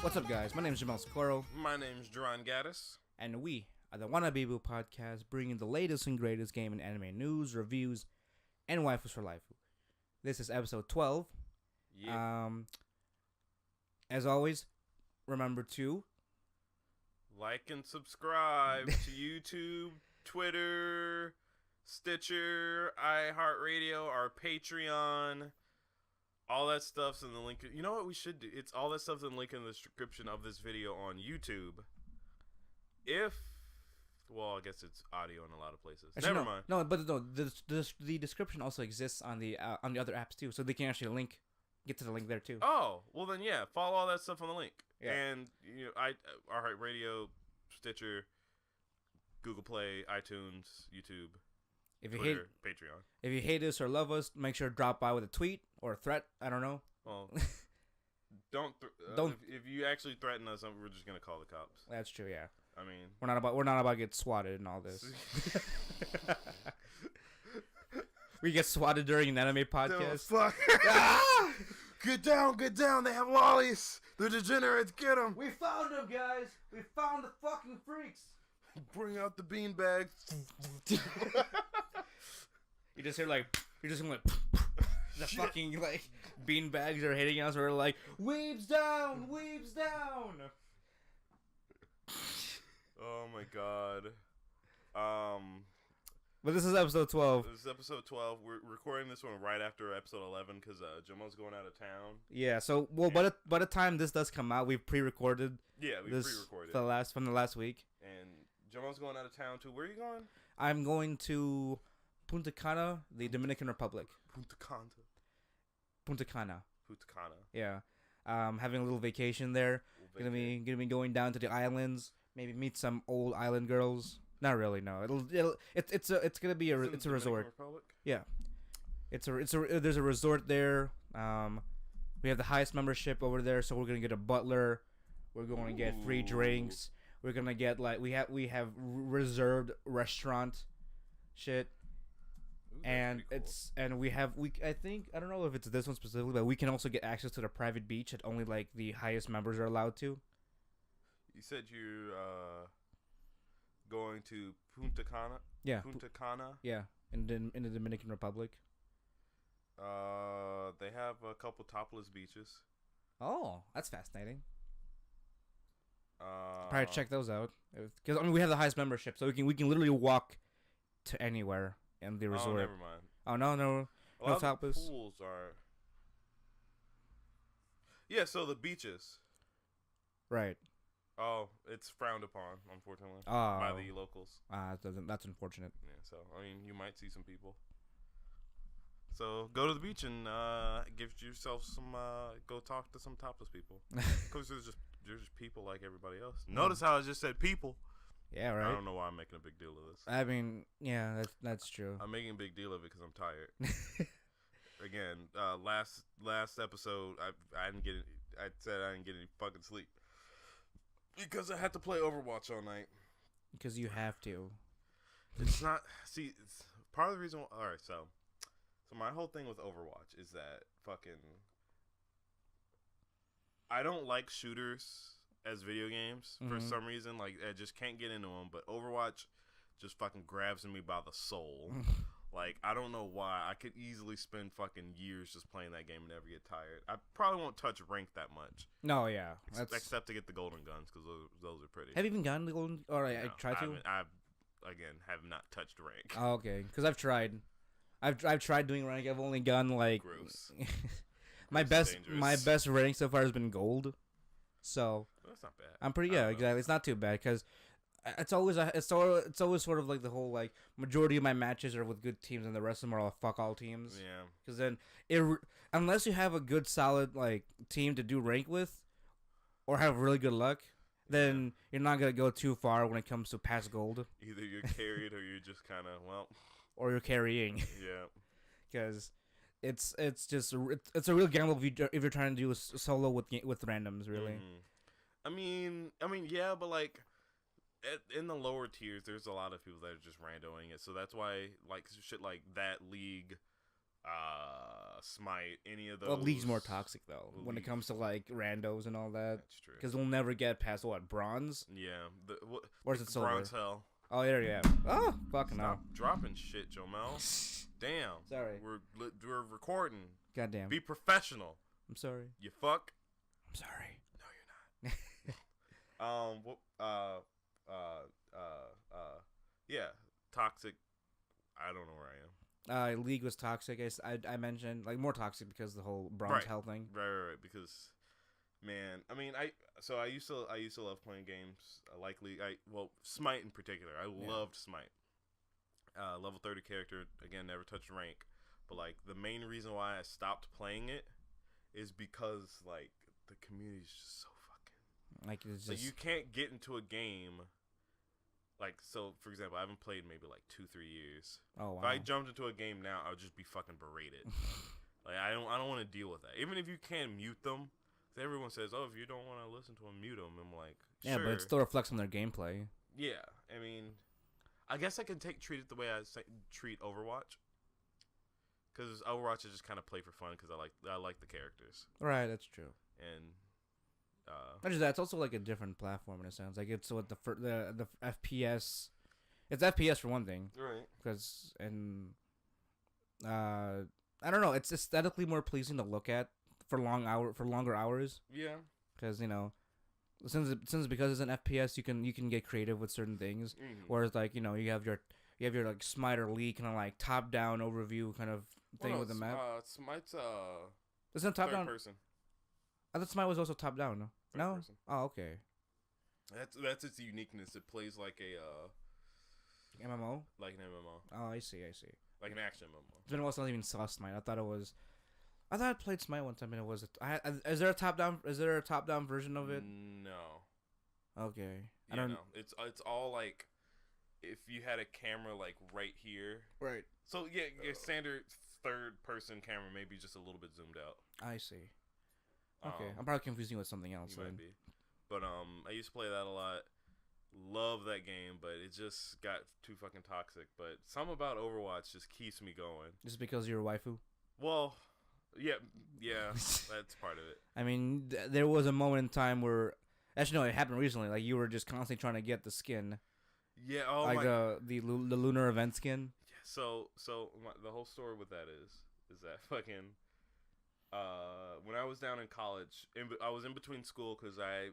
What's up, guys? My name is Jamal Socorro, My name's Duran Gaddis. and we are the Wannabe Boo podcast, bringing the latest and greatest game and anime news, reviews, and waifus for life. This is episode 12. Yeah. As always, remember to Like and subscribe to YouTube, Twitter, Stitcher, iHeartRadio, our Patreon. All that stuff's in the link. You know what we should do? It's all that stuff's in the link in the description of this video on YouTube. Well, I guess it's audio in a lot of places. Actually, Never mind. No, but the description also exists on the other apps too, so they can actually get to the link there too. Oh, well then, yeah. Follow all that stuff on the link. Yeah. And iHeartRadio, Stitcher, Google Play, iTunes, YouTube. If you Twitter, Patreon. If you hate us or love us, make sure to drop by with a tweet or a threat. I don't know. Well, don't. If you actually threaten us, we're just gonna call the cops. That's true. Yeah. I mean, we're not about to get swatted and all this. We get swatted during an anime podcast. Fuck. Ah! Get down! They have lollies. They're degenerates. Get them. We found them, guys. We found the fucking freaks. Bring out the beanbag. You just hear the fucking bean bags are hitting us. We're like, weebs down. Oh my god. But this is episode 12. This is episode 12. We're recording this one right after episode 11 because Jamal's going out of town. Yeah. So by the time this does come out, we've pre-recorded. Yeah, we pre-recorded from the last week. And Jamal's going out of town too. Where are you going? I'm going to Punta Cana, the Dominican Republic. Punta Cana. Yeah. Having a little vacation there. Gonna be going down to the islands. Maybe meet some old island girls. Not really, no. It's gonna be a resort. Republic? Yeah. There's a resort there. We have the highest membership over there, so we're gonna get a butler. We're going to get free drinks. We're gonna get we have reserved restaurant shit. Ooh, and cool. I think I don't know if it's this one specifically, but we can also get access to the private beach that only the highest members are allowed to. You said you're going to Punta Cana? Yeah. Punta Cana? Yeah, in the Dominican Republic. They have a couple topless beaches. Oh, that's fascinating. Probably check those out because we have the highest membership, so we can literally walk to anywhere in the resort. Oh, never mind. Oh no topless. The pools are. Yeah, so the beaches. Right. Oh, it's frowned upon, unfortunately, Oh. by the locals. That's unfortunate. Yeah, so I mean, you might see some people. So go to the beach and give yourself some. Go talk to some topless people. Because there's just people like everybody else. Notice how I just said people. Yeah, right. I don't know why I'm making a big deal of this. I mean, yeah, that's true. I'm making a big deal of it because I'm tired. Again, last episode, I didn't get. I said I didn't get any fucking sleep because I had to play Overwatch all night. Because you have to. It's not. See, it's part of the reason. All right, so my whole thing with Overwatch is that fucking. I don't like shooters as video games for some reason. Like, I just can't get into them. But Overwatch just fucking grabs me by the soul. Like, I don't know why. I could easily spend fucking years just playing that game and never get tired. I probably won't touch rank that much. No, yeah. Except to get the golden guns, because those are pretty. Have you even gotten the golden? Or I tried to? I have not touched rank. Oh, okay. Because I've tried. I've tried doing rank. I've only gotten Gross. my best rank so far has been gold. So that's not bad. I'm pretty exactly. It's not too bad because it's always sort of like the whole majority of my matches are with good teams and the rest of them are all fuck all teams. Yeah. Because then unless you have a good solid team to do rank with, or have really good luck, then you're not gonna go too far when it comes to past gold. Either you're carried or you're just kind of or you're carrying. Yeah. Because it's a real gamble if you're trying to do a solo with randoms, really. I mean, yeah, but in the lower tiers, there's a lot of people that are just randoing it, so that's why shit like that league Smite, any of those. Well, League's more toxic though when it League. comes to like randos and all that. That's true. Because we'll never get past what, bronze? Yeah. Or is it silver? Bronze hell. Oh, there you have. Oh, fucking Stop hell. dropping shit, Jomel. Damn. Sorry. We're recording. Goddamn. Be professional. I'm sorry. You fuck. I'm sorry. No, you're not. Yeah. Toxic. I don't know where I am. League was toxic. I mentioned like more toxic because of the whole bronze hell thing. Right. Because, man, I mean, I used to love playing games like League. Smite in particular. I loved Smite. Level 30 character, again, never touched rank. But like the main reason why I stopped playing it is because like the community is just so fucking like it's just like, you can't get into a game. Like, so, for example, I haven't played maybe like 2-3 years. Oh, wow. If I jumped into a game now, I would just be fucking berated. Like, I don't want to deal with that. Even if you can mute them, everyone says, "Oh, if you don't want to listen to them, mute them." I'm like, sure. Yeah, but it still reflects on their gameplay. Yeah, I mean, I guess I can treat it the way I treat Overwatch. Because Overwatch is just kind of play for fun because I like the characters. Right, that's true. And not just that, it's also like a different platform in a sense. Like it's what the FPS, it's FPS for one thing, right? Because I don't know, it's aesthetically more pleasing to look at for longer hours. Yeah. Because since because it's an FPS, you can get creative with certain things. Mm-hmm. Whereas like you have your like Smite or League kind of like top down overview kind of thing with the map. Smite's Isn't it top down? person. I thought Smite was also top down. No. No. Person. Oh, okay. That's its uniqueness. It plays like a MMO. like an MMO. Oh, I see. Like an action MMO. It's been a while since I even saw Smite. I thought I played Smite one time and it was. Is there a top down? Is there a top down version of it? No. Okay. I don't know. It's all like if you had a camera like right here. Right. So yeah, your standard third person camera maybe just a little bit zoomed out. I see. Okay, I'm probably confusing with something else. You might be. But I used to play that a lot. Love that game, but it just got too fucking toxic. But something about Overwatch just keeps me going. Just because you're a waifu? Well, yeah, that's part of it. I mean, there was a moment in time where, actually no, it happened recently. Like you were just constantly trying to get the skin. Yeah, like the lunar event skin. Yeah, so the whole story with that is that fucking. When I was down in college, I was in between school because I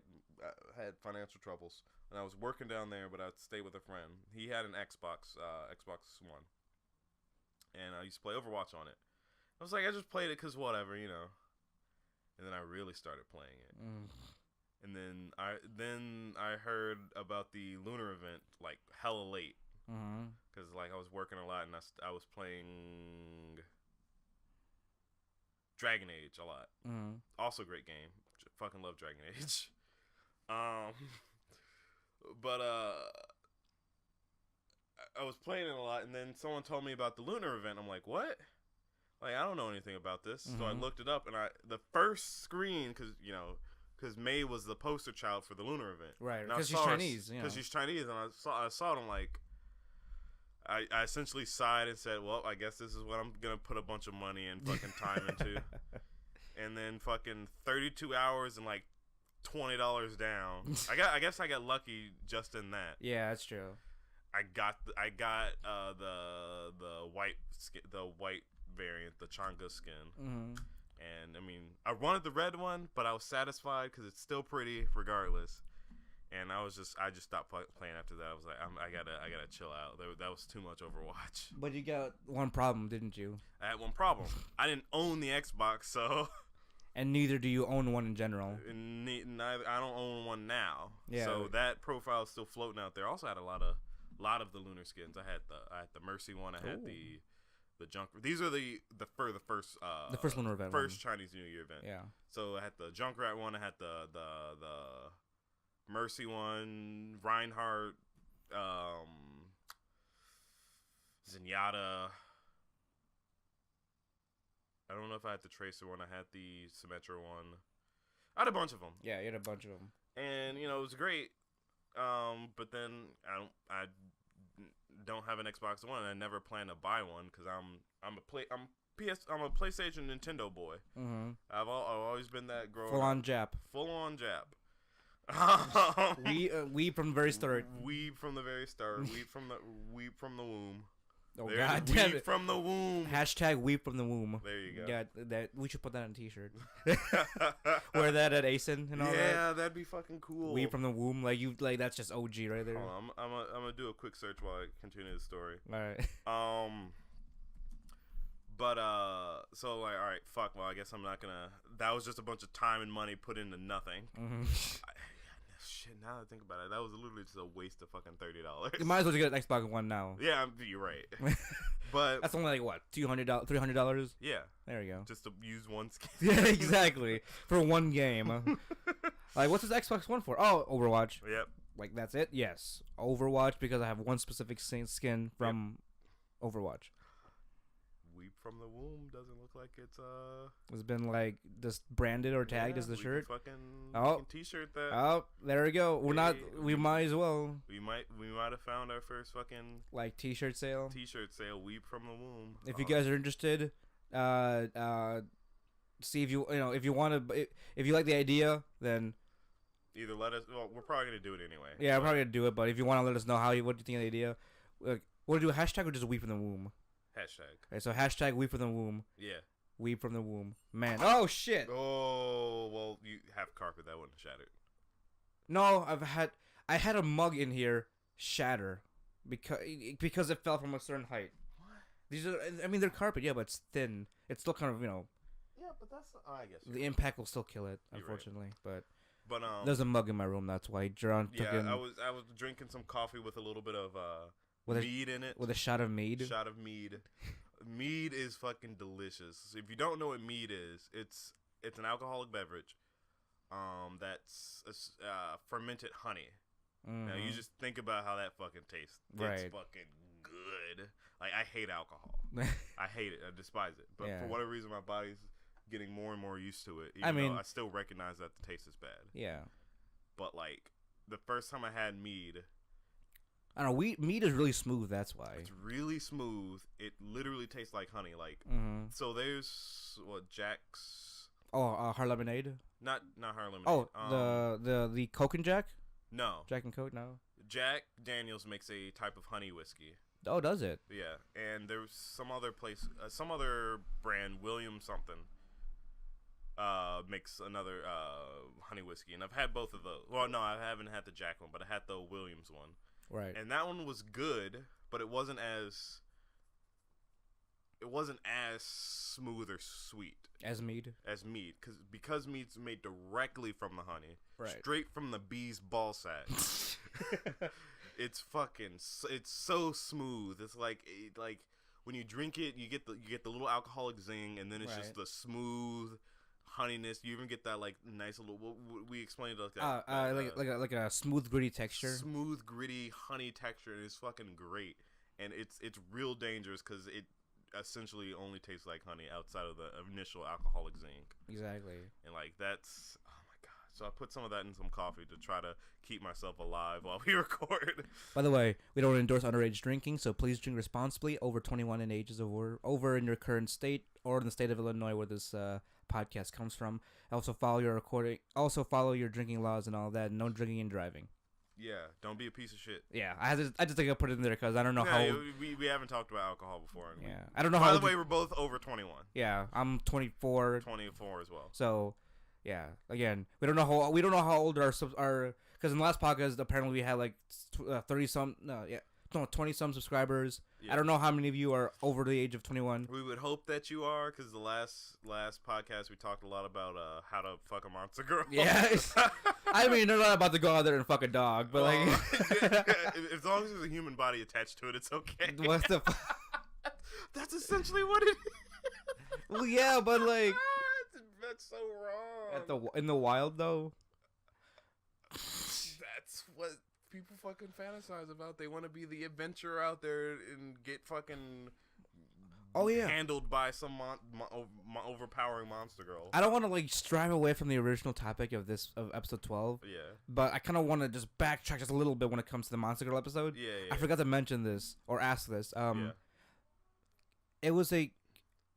had financial troubles, and I was working down there, but I'd stay with a friend. He had an Xbox One, and I used to play Overwatch on it. I was like, I just played it because whatever, And then I really started playing it, and then I heard about the lunar event like hella late, because like I was working a lot, and I was playing Dragon Age a lot. Also great game. Fucking love Dragon Age. But I was playing it a lot, and then someone told me about the lunar event. I'm like, what? Like, I don't know anything about this. So I looked it up, and the first screen, because May was the poster child for the lunar event. Right, because she's Chinese. Because she's Chinese, and I saw it, I'm like, I essentially sighed and said, well, I guess this is what I'm going to put a bunch of money and fucking time into. And then fucking 32 hours and like $20 down. I guess I got lucky just in that. Yeah, that's true. I got the white variant, the Changa skin. And I mean, I wanted the red one, but I was satisfied because it's still pretty regardless. And I just stopped playing after that. I was like, I gotta chill out. That was too much Overwatch. But you got one problem, didn't you? I had one problem. I didn't own the Xbox, so. And neither do you own one in general. Neither. I don't own one now. Yeah. So that profile is still floating out there. I also had a lot of the lunar skins. I had the Mercy one. I had the junk. These are the first lunar event. First Chinese New Year event. Yeah. So I had the Junkrat one. I had the Mercy one, Reinhardt, Zenyatta. I don't know if I had the Tracer one. I had the Symmetra one. I had a bunch of them. Yeah, you had a bunch of them. And it was great. But then I don't have an Xbox One. And I never plan to buy one because I'm I'm a PlayStation Nintendo boy. Mm-hmm. I've always been that growing Full on up. Jap. Full on Jap. We from the very start. Weeb from the very start. Weeb from the womb. Oh There God it is. damn Weeb it! from the womb. Hashtag weep from the womb. There you go. Yeah, that we should put that on a T-shirt. Wear that at ASIN and all that. Yeah, that'd be fucking cool. Weep from the womb, like that's just OG right there. Hold on, I'm gonna do a quick search while I continue the story. All right. But so like, all right, fuck. Well, I guess I'm not gonna. That was just a bunch of time and money put into nothing. Mm-hmm. Shit. Now that I think about it, that was literally just a waste of fucking $30. You might as well just get an Xbox One now. Yeah, you're right. But that's only like what, $200, $300. Yeah. There you go. Just to use one skin. Yeah, exactly. For one game. Like, what's this Xbox One for? Oh, Overwatch. Yep. Like, that's it? Yes. Overwatch, because I have one specific skin from Overwatch. Weep from the womb doesn't look like it's been like just branded or tagged as the shirt. Fucking t-shirt that. Oh, there we go. We might as well. We might have found our first fucking like t-shirt sale. T-shirt sale. Weep from the womb. If you guys are interested, see if if you want to, if you like the idea, then either let us. Well, we're probably gonna do it anyway. Yeah, we're probably gonna do it. But if you want to let us know what do you think of the idea, like, want to do a hashtag or just weep from the womb? Hashtag. Okay, so hashtag weep from the womb. Yeah. Weep from the womb. Man. Oh shit. Oh well, you have carpet that wouldn't shatter. No, I had a mug in here shatter because it fell from a certain height. What? These are, I mean, they're carpet, yeah, but it's thin. It's still kind of, Yeah, but that's I guess the impact will still kill it, unfortunately. Right. But there's a mug in my room. That's why John took in. I was drinking some coffee with a little bit of mead in it. With a shot of mead. Mead is fucking delicious. If you don't know what mead is, it's an alcoholic beverage. That's fermented honey. Mm-hmm. Now you just think about how that fucking tastes. Right. It's fucking good. Like, I hate alcohol. I hate it. I despise it. But for whatever reason, my body's getting more and more used to it. Even though I still recognize that the taste is bad. Yeah. But like the first time I had mead. I don't know. Mead is really smooth. That's why it's really smooth. It literally tastes like honey. Like so, there's Jack's. Oh, Hard Lemonade. Not Hard Lemonade. Oh, the Coke and Jack. No. Jack and Coke. No. Jack Daniels makes a type of honey whiskey. Oh, does it? Yeah, and there's some other place, some other brand, William something. Makes another honey whiskey, and I've had both of those. Well, no, I haven't had the Jack one, but I had the Williams one. Right. And that one was good, but it wasn't as smooth or sweet as mead. Because mead's made directly from the honey, right, straight from the bee's ball sack. It's so smooth. It's like when you drink it, you get the little alcoholic zing, and then it's just the smooth honeyness. You even get that like nice little. We explained it like that. Like a smooth gritty texture. Smooth gritty honey texture, and it's fucking great. And it's real dangerous because it essentially only tastes like honey outside of the initial alcoholic zing. Exactly. And like that's. So I put some of that in some coffee to try to keep myself alive while we record. By the way, we don't endorse underage drinking, so please drink responsibly. Over 21 in age is over in your current state or in the state of Illinois where this podcast comes from. Also follow your recording. Also follow your drinking laws and all that. No drinking and driving. Yeah, don't be a piece of shit. Yeah, I just think I put it in there because I don't know how. We haven't talked about alcohol before. Yeah, I don't know how. By the way, we're both over 21. Yeah, I'm 24. 24 as well. So. Yeah. Again, we don't know how old our because in the last podcast apparently we had like 20 some subscribers. Yeah. I don't know how many of you are over the age of 21. We would hope that you are, because the last podcast we talked a lot about how to fuck a monster girl. Yeah. I mean, they're not about to go out there and fuck a dog, but like as long as there's a human body attached to it, it's okay. What the? That's essentially what it is. Well, yeah, but like. That's so wrong. In the wild though. That's what people fucking fantasize about. They want to be the adventurer out there and get fucking. Oh yeah. Handled by some overpowering monster girl. I don't want to like strive away from the original topic of episode 12. Yeah. But I kind of want to just backtrack just a little bit when it comes to the monster girl episode. Yeah. I forgot to mention this or ask this. Yeah. It was a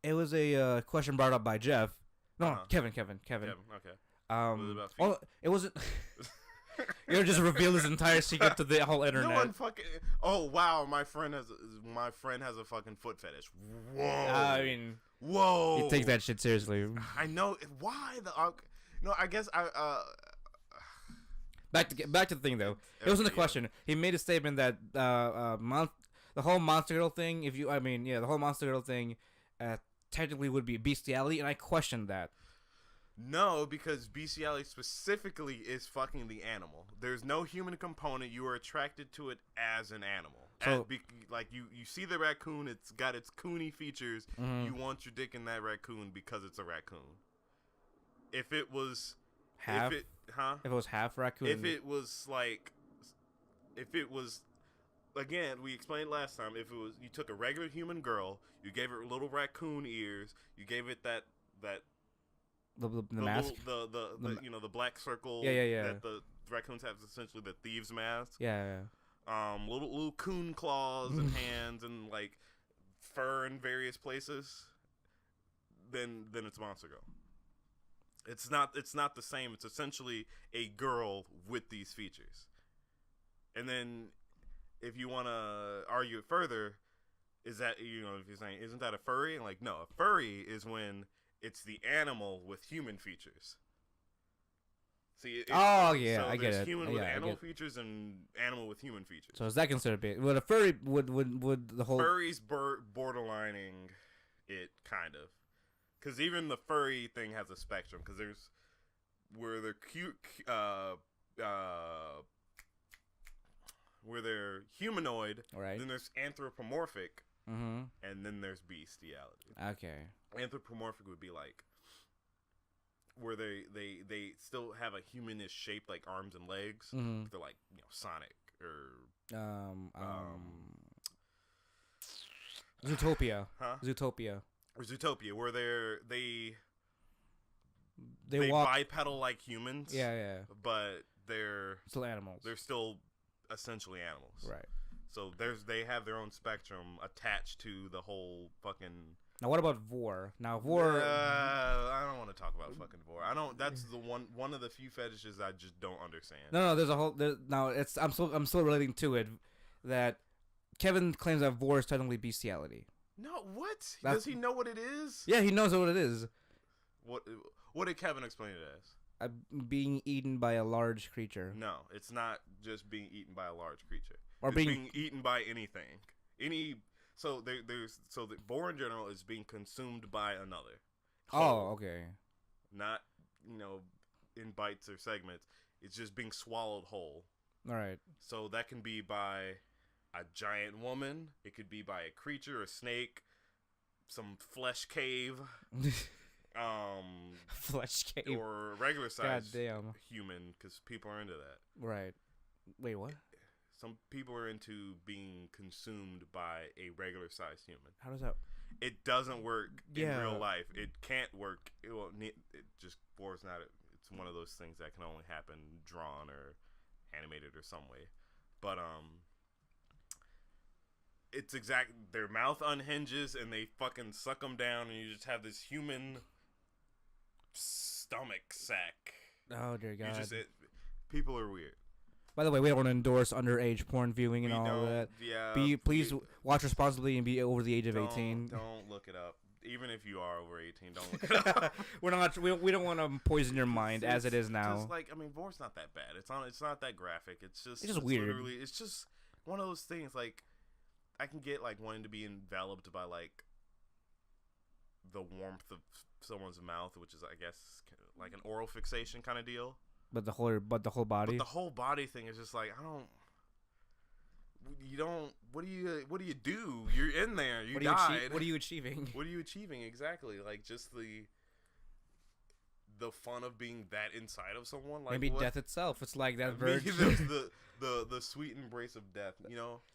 It was a question brought up by Jeff. No, Kevin. Kevin, okay. Was it about feet? Oh, it wasn't. You just revealed his entire secret to the whole internet. No one fucking. Oh wow, my friend has a fucking foot fetish. Whoa. I mean, whoa. You take that shit seriously. I know why the. No, I guess I. Back to the thing though. It wasn't a question. He made a statement that the whole monster girl thing. The whole monster girl thing, technically would be bestiality, and I questioned that. No, because bestiality specifically is fucking the animal. There's no human component. You are attracted to it as an animal. So, like you see the raccoon, it's got its coony features. Mm-hmm. You want your dick in that raccoon because it's a raccoon. If it was half, if it was half raccoon. If it was again, we explained last time. If it was, you took a regular human girl, you gave her little raccoon ears, you gave it that. The mask, the black circle. Yeah. That the raccoons have, essentially the thieves' mask. Yeah. Little coon claws and hands and like fur in various places. Then it's Monster Girl. It's not the same. It's essentially a girl with these features. And then, if you want to argue it further, is that if you're saying isn't that a furry? And like no, a furry is when it's the animal with human features. See, I get it. There's human with animal features and animal with human features. So is that considered big? Would a furry would the whole furry's borderlining it kind of, because even the furry thing has a spectrum. Because there's where they're cute, where they're humanoid. Right. Then there's anthropomorphic. Mm-hmm. And then there's bestiality. Okay. Anthropomorphic would be like where they still have a humanish shape, like arms and legs. Mm-hmm. They're like Sonic or Zootopia. Huh? Zootopia. Or Zootopia, where they walk bipedal like humans. Yeah. But they're still animals. They're still essentially animals. Right. So they have their own spectrum attached to the whole fucking. Now what about vor? Now vor. I don't want to talk about fucking vor. I don't. That's the one of the few fetishes I just don't understand. No. There's a whole. I'm still relating to it, that Kevin claims that vor is technically bestiality. No, what? Does he know what it is? Yeah, he knows what it is. What did Kevin explain it as? Being eaten by a large creature. No, it's not just being eaten by a large creature. Or it's being eaten by anything. So the vor in general is being consumed by another. Oh, okay. Not in bites or segments. It's just being swallowed whole. All right. So that can be by a giant woman. It could be by a creature, a snake, some flesh cave. Flesh cave. Or regular size human, because people are into that. Right. Wait, what? Some people are into being consumed by a regular sized human. How does that? It doesn't work in real life. It can't work. It just vor's not. It's one of those things that can only happen drawn or animated or some way. But it's their mouth unhinges and they fucking suck them down, and you just have this human stomach sack. Oh dear God! People are weird. By the way, we don't want to endorse underage porn viewing and all that. Yeah. Please watch responsibly and be over the age of 18. Don't look it up. Even if you are over 18, don't look it up. We don't want to poison your mind as it is now. Vor's not that bad. It's not that graphic. It's just weird. Literally, it's just one of those things. Like, I can get wanting to be enveloped by the warmth of someone's mouth, which is I guess like an oral fixation kind of deal. But the whole body. But the whole body thing is just like I don't. You don't. What do you do? You're in there. You died. What are you achieving? What are you achieving exactly? Like just the fun of being that inside of someone. Like maybe death itself. It's like that maybe verge. the sweet embrace of death.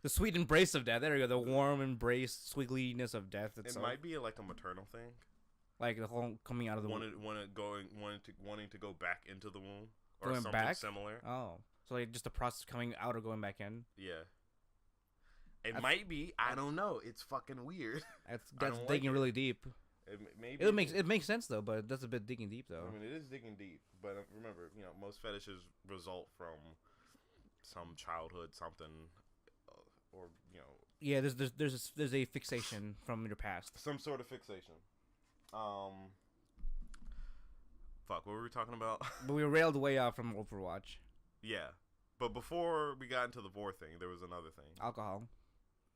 The sweet embrace of death. There you go. The warm embrace, squiggliness of death itself. It might be like a maternal thing. Like the whole coming out of the womb. Wanting to go back into the womb. Or going something back? Similar. Oh, so like just the process of coming out or going back in. Yeah. It might be. I don't know. It's fucking weird. That's thinking really deep. Maybe It makes sense though, but that's a bit digging deep though. I mean, it is digging deep, but remember, most fetishes result from some childhood something, or Yeah, there's a fixation from your past. some sort of fixation. Fuck, what were we talking about? But we railed way off from Overwatch. Yeah, but before we got into the vor thing, there was another thing. Alcohol.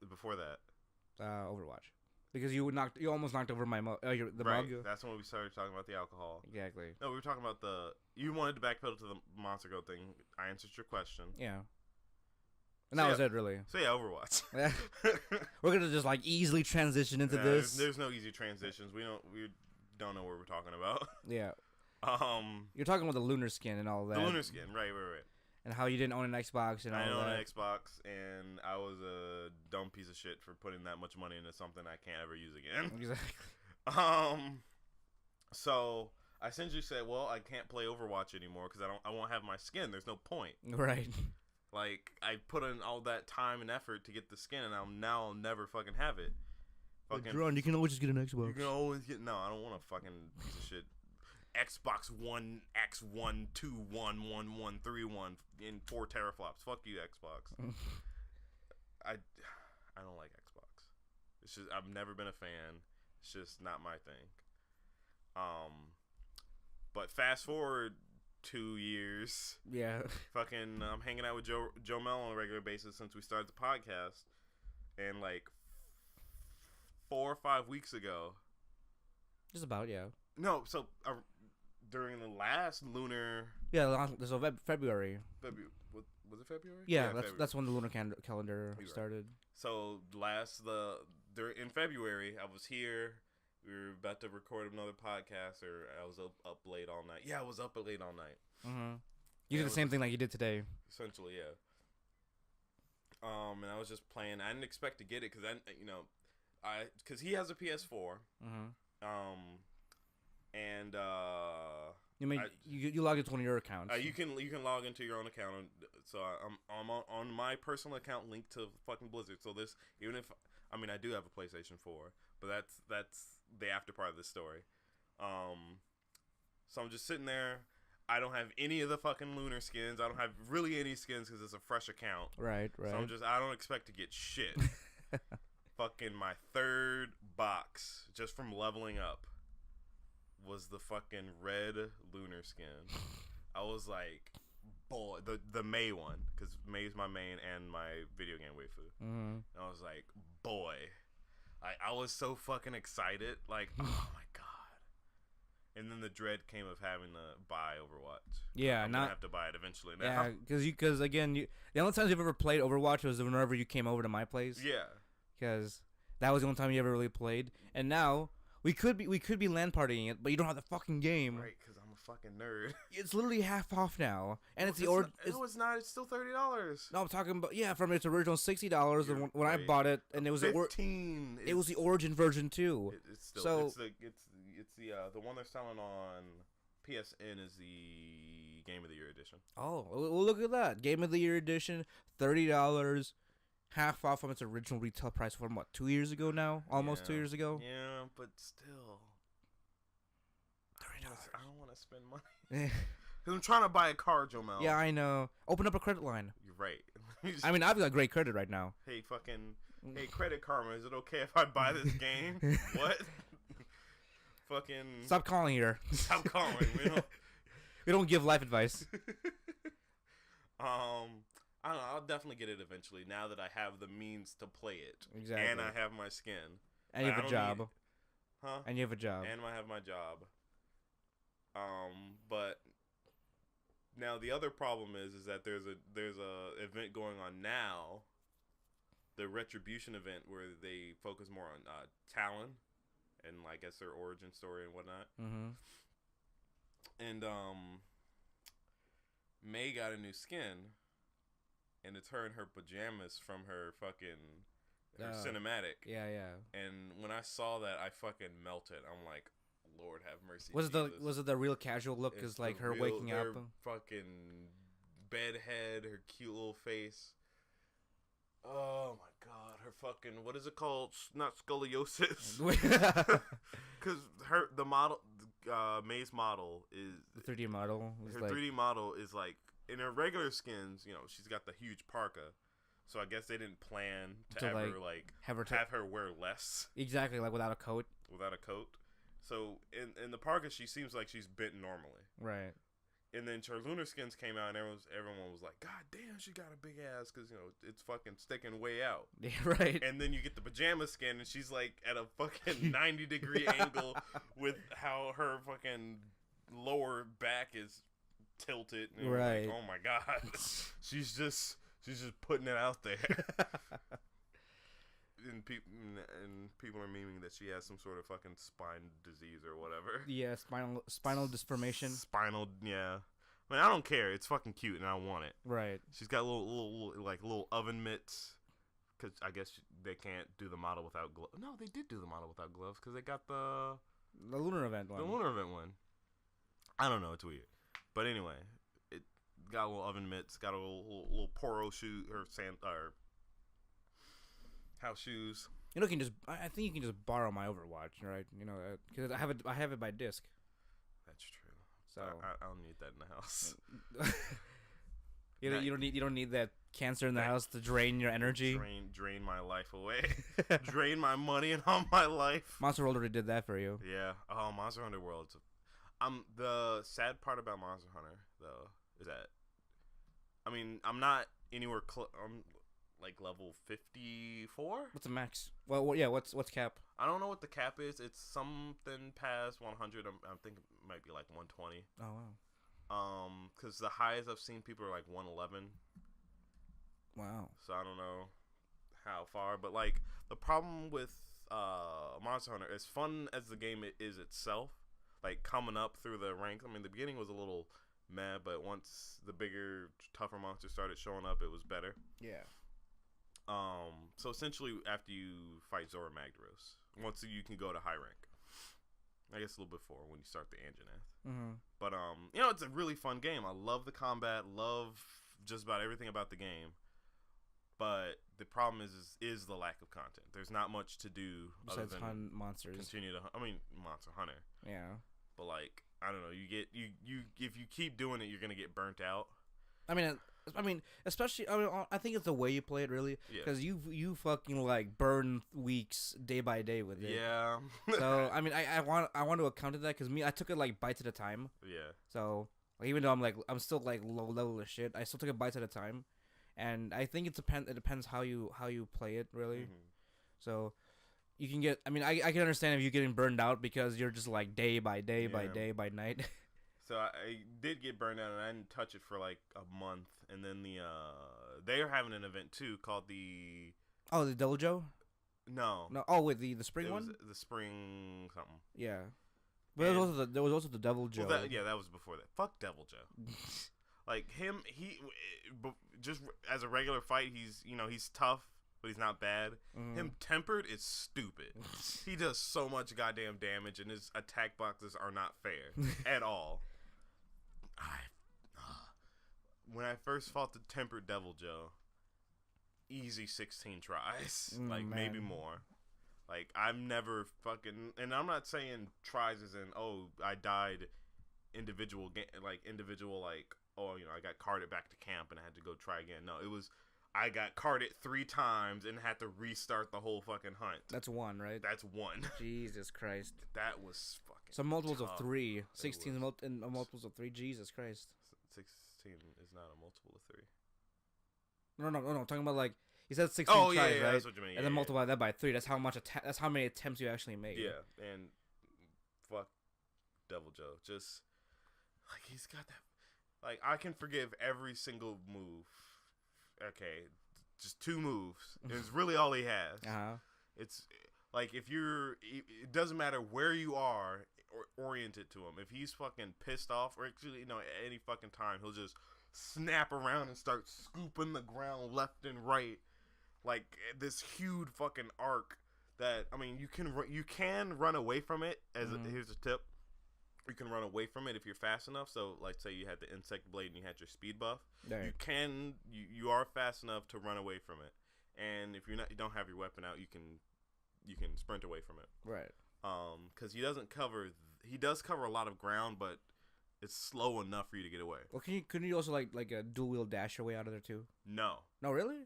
Before that, Overwatch. Because you almost knocked over my mug. The right? mug. That's when we started talking about the alcohol. Exactly. No, we were talking about you wanted to backpedal to the Monster Goat thing. I answered your question. Yeah. And that was it, really. So yeah, Overwatch. We're gonna just easily transition into this. There's no easy transitions. We don't know what we're talking about. Yeah. You're talking about the lunar skin and all that. The lunar skin, right. And how you didn't own an Xbox and all that. I own an Xbox, and I was a dumb piece of shit for putting that much money into something I can't ever use again. Exactly. So I essentially said, well, I can't play Overwatch anymore because I won't have my skin. There's no point. Right. Like, I put in all that time and effort to get the skin, and I'll never fucking have it. Fucking. Ron, you can always just get an Xbox. You can always get. No, I don't want a fucking piece of shit. Xbox One X1 21131 in 4 teraflops. Fuck you, Xbox. I don't like Xbox. It's just I've never been a fan. It's just not my thing. But fast forward 2 years. Yeah. Fucking I'm hanging out with Joe Mel on a regular basis since we started the podcast, and like 4 or 5 weeks ago. Just about, yeah. No, so during the last lunar. Yeah, so February. Was it February? Yeah, February. that's when the lunar calendar started. So in February, I was here. We were about to record another podcast, or I was up late all night. Yeah, I was up late all night. Mm-hmm. You did the same thing like you did today. Essentially, yeah. And I was just playing. I didn't expect to get it because because he has a PS4. Mm-hmm. And you logged into one of your accounts. you can log into your own account. So I'm on my personal account linked to fucking Blizzard. So this, even if I do have a PlayStation 4, but that's the after part of this story. So I'm just sitting there. I don't have any of the fucking lunar skins. I don't have really any skins because it's a fresh account. Right. So I don't expect to get shit. Fucking my third box just from leveling up was the fucking red lunar skin. I was like, boy, the May one, because May's my main and my video game waifu. Mm-hmm. And I was like, boy, I was so fucking excited, like, oh my god. And then the dread came of having to buy Overwatch. Yeah, I'm gonna have to buy it eventually now. Yeah, because again, the only times you've ever played Overwatch was whenever you came over to my place. Yeah, because that was the only time you ever really played, and now. We could be LAN partying it, but you don't have the fucking game. Right, because I'm a fucking nerd. It's literally half off now, and it's no, it's not. It's still $30. No, I'm talking about from its original $60 when I bought it, and it was $15. It was the Origin version too. It's still so it's the one they're selling on PSN is the Game of the Year edition. Oh, well, look at that Game of the Year edition, $30. Half off from its original retail price from 2 years ago now? Almost 2 years ago? Yeah, but still. $30. I don't want to spend money. Because I'm trying to buy a car, Jomel. Yeah, I know. Open up a credit line. You're right. I've got great credit right now. Hey, Credit Karma, is it okay if I buy this game? What? Fucking. Stop calling here. Stop calling. We don't give life advice. I don't know. I'll definitely get it eventually. Now that I have the means to play it, exactly, and I have my skin, and you have a job, huh? And you have a job, and I have my job. But now the other problem is that there's a event going on now, the Retribution event, where they focus more on Talon, and I guess their origin story and whatnot. Mm-hmm. And May got a new skin. And it's her in her pajamas from her fucking cinematic. Yeah. And when I saw that, I fucking melted. I'm like, Lord have mercy. Was it the real casual look? Is like her waking up, fucking bedhead, her cute little face. Oh my god, her fucking, what is it called? Not scoliosis. Because the model, May's model is The 3D model was her like 3D model is like in her regular skins. You know, she's got the huge parka, so I guess they didn't plan to ever like have her wear less exactly like without a coat. without a coat. So in the parka, she seems like she's bent normally. Right. And then her lunar skins came out, and everyone was like, "God damn, she got a big ass," because you know it's fucking sticking way out. Yeah, right. And then you get the pajama skin, and she's like at a fucking 90-degree angle with how her fucking lower back is tilted. And right. Like, oh my god, she's just putting it out there. And people are memeing that she has some sort of fucking spine disease or whatever. Yeah, spinal disformation. Spinal, yeah. I mean, I don't care. It's fucking cute, and I want it. Right. She's got little oven mitts, because I guess they can't do the model without gloves. No, they did do the model without gloves because they got the lunar event one. The lunar event one. I don't know. It's weird, but anyway, it got a little oven mitts, got a little poro shoe or house shoes. You know, I think you can just borrow my Overwatch, right? You know, because I have it by disc. That's true. So I don't need that in the house. you don't need that cancer in the house to drain your energy. Drain my life away. Drain my money and all my life. Monster World already did that for you. Yeah. Oh, Monster Hunter World. The sad part about Monster Hunter though is that, I mean, I'm not anywhere close. I'm like level 54. What's the max? Well, yeah. What's cap? I don't know what the cap is. It's something past 100. I'm thinking it might be like 120. Oh wow. Because the highest I've seen people are like 111. Wow. So I don't know how far, but like the problem with Monster Hunter, as fun as the game is itself, like coming up through the ranks. I mean, the beginning was a little meh, but once the bigger, tougher monsters started showing up, it was better. Yeah. So essentially, after you fight Zora Magdaros, once you can go to high rank. I guess a little before when you start the Anjanath. Mm-hmm. But you know, it's a really fun game. I love the combat, love just about everything about the game. But the problem is the lack of content. There's not much to do besides other than hunt monsters. Continue to hunt. I mean, Monster Hunter. Yeah. But like, I don't know. You if you keep doing it, you're gonna get burnt out. I mean, especially I think it's the way you play it, really, because you fucking like burn weeks day by day with it. Yeah. So I mean, I want to account to that because I took it like bites at a time. Yeah. So like, even though I'm still like low level as shit, I still took it bites at a time, and I think it depends how you play it, really. Mm-hmm. So you can get. I mean, I can understand if you're getting burned out because you're just like day by day by day by night. So I did get burned out, and I didn't touch it for like a month. And then they are having an event too called the Devil Joe. No. Oh, wait, the spring one. The spring something. Yeah, but there was also the Devil Joe. Well, that was before that. Fuck Devil Joe. Like him, he just as a regular fight, he's tough, but he's not bad. Him tempered is stupid. He does so much goddamn damage, and his attack boxes are not fair at all. When I first fought the tempered Devil Joe, easy 16 tries, like man. Maybe more. Like I've never fucking, and I'm not saying tries as in I died individual oh I got carted back to camp and I had to go try again. No, it was I got carted 3 times and had to restart the whole fucking hunt. That's one, right? That's one. Jesus Christ. That was fucking. So multiples tough. Of 3, 16 and multiples of 3. Jesus Christ. 16 is not a multiple of 3. No. Talking about like you said 16 tries, yeah, right? That's what you mean. And then multiply that by 3. That's how much. That's how many attempts you actually made. Yeah, and fuck Devil Joe. Just like he's got that. Like I can forgive every single move. Okay, just 2 moves. It's really all he has. It's like it doesn't matter where you are or oriented to him. If he's fucking pissed off, or actually, at any fucking time, he'll just snap around and start scooping the ground left and right, like this huge fucking arc. That I mean, you can run away from it. Here's a tip: you can run away from it if you're fast enough. So, like, say you had the insect blade and you had your speed buff, you are fast enough to run away from it. and if you don't have your weapon out, you can sprint away from it. Right. Because he does cover a lot of ground, but it's slow enough for you to get away. Well, couldn't you also like a dual wheel dash your way out of there too? No. No, really?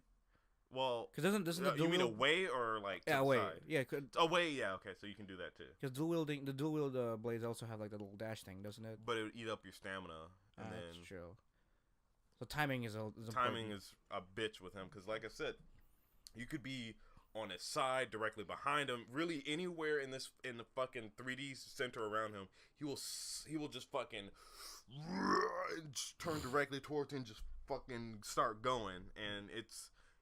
Well, because doesn't the dual you mean wheel... away or like to the away? side? Yeah, away. Yeah, okay, so you can do that too. Because the dual wheel blades also have like the little dash thing, doesn't it? But it would eat up your stamina, and then that's true. So timing is timing is a bitch with him because, like I said, you could be on his side, directly behind him, really anywhere in the fucking 3D center around him. He will just fucking turn directly towards him and just fucking start going, and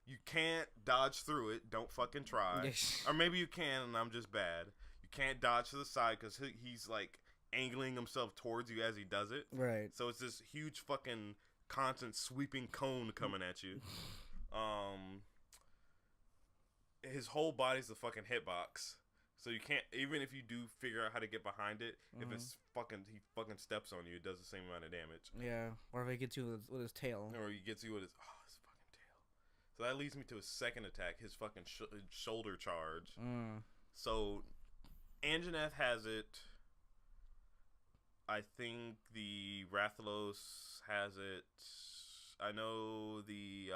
you can't dodge through it. Don't fucking try. Or maybe you can, and I'm just bad. You can't dodge to the side because he's like angling himself towards you as he does it. Right. So it's this huge fucking constant sweeping cone coming at you. His whole body's a fucking hitbox. So you can't, even if you do figure out how to get behind it, if it's he fucking steps on you, it does the same amount of damage. Yeah. Or if he gets you with his tail. Or he gets you with his fucking tail. So that leads me to his second attack, his fucking shoulder charge. So Anjanath has it. I think the Rathalos has it. I know the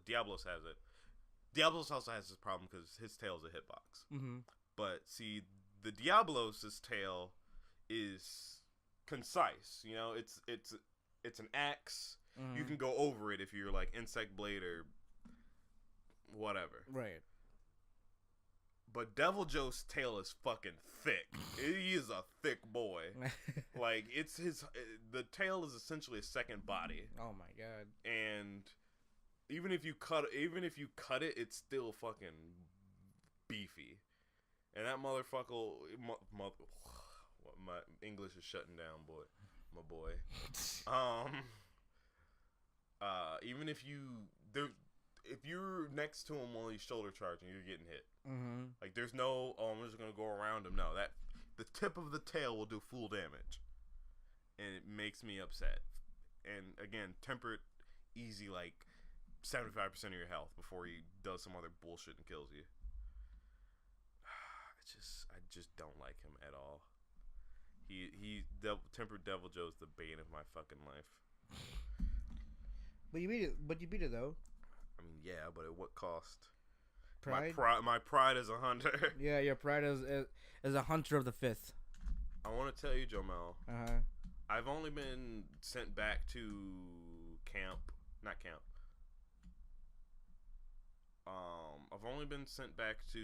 Diablos has it. Diablos also has this problem because his tail is a hitbox. But see, the Diablos' tail is concise. You know, it's an axe. You can go over it if you're like Insect Blade or whatever. Right. But Devil Joe's tail is fucking thick. He is a thick boy. Like the tail is essentially a second body. Oh my god. And even if you cut it, it's still fucking beefy. And that motherfucker, my English is shutting down, boy, my boy. Even if you're next to him while he's shoulder charging, you're getting hit. Like there's no, I'm just gonna go around him. No, the tip of the tail will do full damage, and it makes me upset. And again, temper it easy, like 75% of your health before he does some other bullshit and kills you. I just don't like him at all. Tempered Devil Joe's the bane of my fucking life. But you beat it though. I mean, yeah, but at what cost? Pride? My pride as a hunter. Yeah, your pride as a hunter of the fifth. I want to tell you, Jomel. I've only been sent back to not camp. I've only been sent back to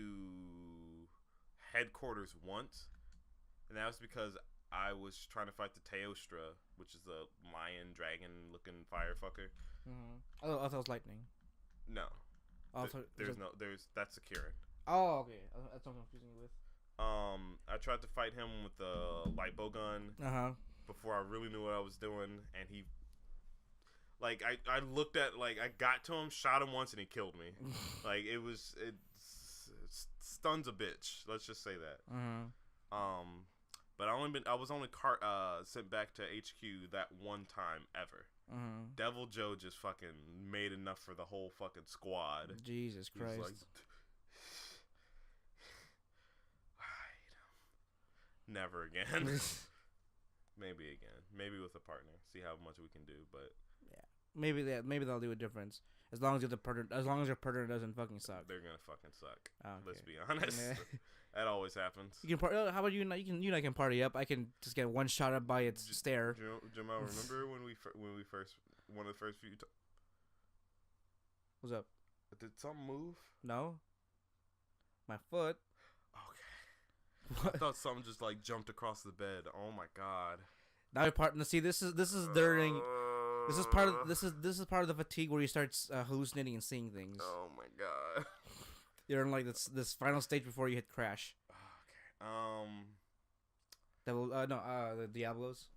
headquarters once, and that was because I was trying to fight the Teostra, which is the lion dragon looking firefucker. I thought it was lightning. No. There's that's a Kieran. Oh, okay. That's what I'm confusing you with. I tried to fight him with the light bow gun before I really knew what I was doing, and he, like, I looked at, like, I got to him, shot him once, and he killed me. Like, it stuns a bitch. Let's just say that. But I was only sent back to HQ that one time ever. Devil Joe just fucking made enough for the whole fucking squad. Jesus Christ. Like, never again. Maybe again. Maybe with a partner. See how much we can do, but yeah. Maybe they'll do a difference. As long as your partner doesn't fucking suck. They're gonna fucking suck. Okay. Let's be honest. Yeah. That always happens. You can how about you? You and I can party up. I can just get one shot up by its stare. Jamal, remember when we first one of the first few? What's up? Did something move? No. My foot. Okay. What? I thought something just like jumped across the bed. Oh my god. Now you're part. See, this is during. This is part of the fatigue where you start hallucinating and seeing things. Oh my god. You're in like this final stage before you hit crash. Okay. The Diablos.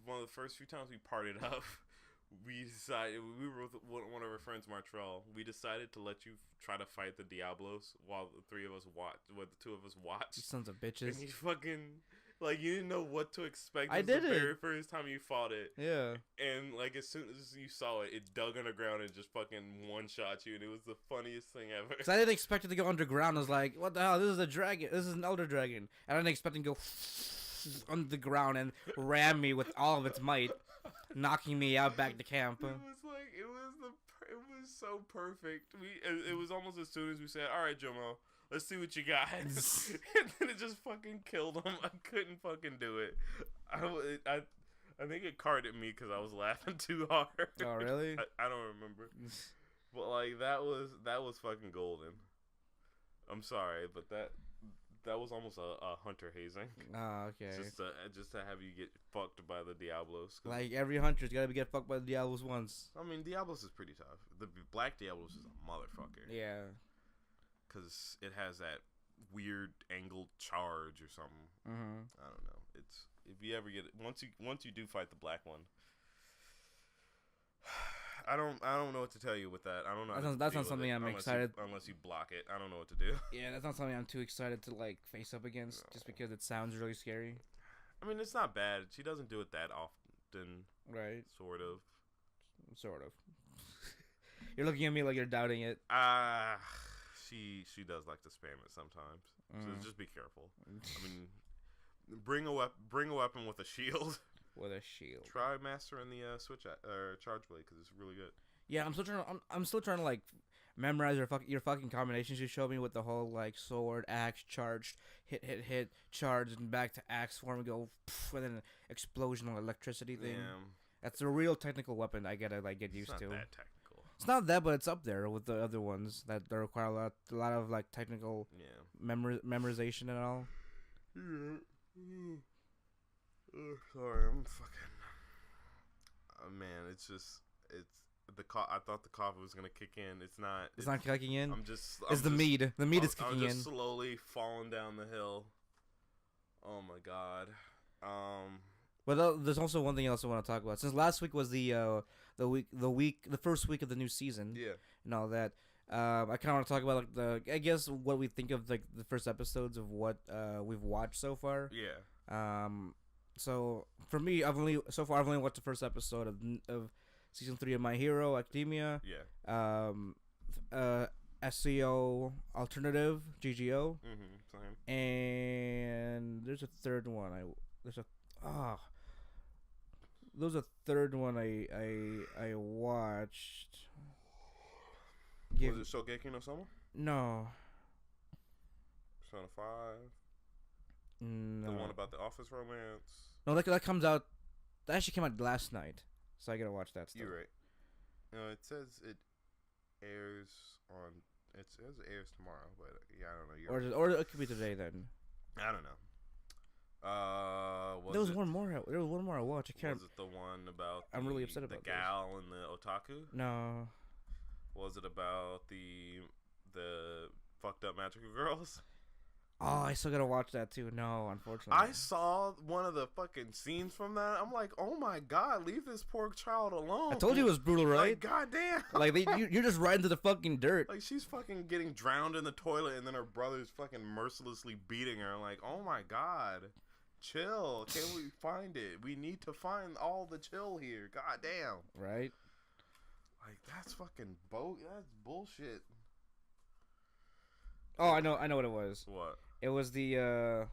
One of the first few times we partied up, we decided we were with one of our friends, Martrell. We decided to let you try to fight the Diablos while the two of us watched. You sons of bitches. And he fucking Like, you didn't know what to expect. I This was did the it. very first time you fought it. Yeah. And, like, as soon as you saw it, it dug underground and just fucking one-shot you. And it was the funniest thing ever. Because I didn't expect it to go underground. I was like, what the hell? This is a dragon. This is an elder dragon. And I didn't expect it to go on the ground and ram me with all of its might, knocking me out back to camp. It was like, it was so perfect. It was almost as soon as we said, all right, Jomo, let's see what you got. And then it just fucking killed him. I couldn't fucking do it. I think it carded me because I was laughing too hard. Oh, really? I don't remember. But, like, that was fucking golden. I'm sorry, but that was almost a hunter hazing. Oh, okay. Just to have you get fucked by the Diablos. Like, every hunter's gotta get fucked by the Diablos once. I mean, Diablos is pretty tough. The Black Diablos is a motherfucker. Yeah. Because it has that weird angled charge or something. Mm-hmm. I don't know. It's if you ever get it once you do fight the black one. I don't know what to tell you with that. I don't know. That's not something I'm excited. Unless you block it, I don't know what to do. Yeah, that's not something I'm too excited to like face up against, just because it sounds really scary. I mean, it's not bad. She doesn't do it that often. Right. Sort of. You're looking at me like you're doubting it. She does like to spam it sometimes. So just be careful. I mean, bring a weapon with a shield. With a shield. Try mastering the switch or charge blade because it's really good. Yeah, I'm still trying to like memorize your fucking combinations you showed me with the whole like sword, axe, charged, hit, charge, and back to axe form and go, and then an explosional electricity thing. Yeah. That's a real technical weapon I gotta like get used to. It's not that technical. It's not that, but it's up there with the other ones that require a lot of like technical memorization and all. Yeah. Sorry, I'm fucking. Oh, man, it's I thought the coffee was gonna kick in. It's not. It's not kicking in. It's the mead. The mead is kicking in. I'm just slowly falling down the hill. Oh my god. But there's also one thing else I want to talk about. Since last week was the first week of the new season. Yeah. And all that. I kind of want to talk about like I guess what we think of like the first episodes of what we've watched so far. Yeah. So for me, I've only watched the first episode of season 3 of My Hero Academia. Yeah. SEO Alternative GGO. Same. And there's a third one. There's a third one I watched. Was it Shogeki no Soma? No. Persona 5? No. The one about the office romance? No, that comes out. That actually came out last night, so I gotta watch that stuff. You're right. No, it says it airs on. It says it airs tomorrow, but yeah, I don't know. Or it could be today then. I don't know. There was one more I watched. I can't. Was it the one about? I'm really upset about the gal and the otaku. No. Was it about the fucked up magical girls? Oh, I still gotta watch that too. No, unfortunately. I saw one of the fucking scenes from that. I'm like, oh my god, leave this poor child alone. I told you it was brutal, right? Like, goddamn. Like you're just right into the fucking dirt. Like she's fucking getting drowned in the toilet, and then her brother's fucking mercilessly beating her. I'm like, oh my god, chill. Can we find it? We need to find all the chill here. Goddamn. Right. Like that's fucking that's bullshit. Oh, I know what it was. What? It was the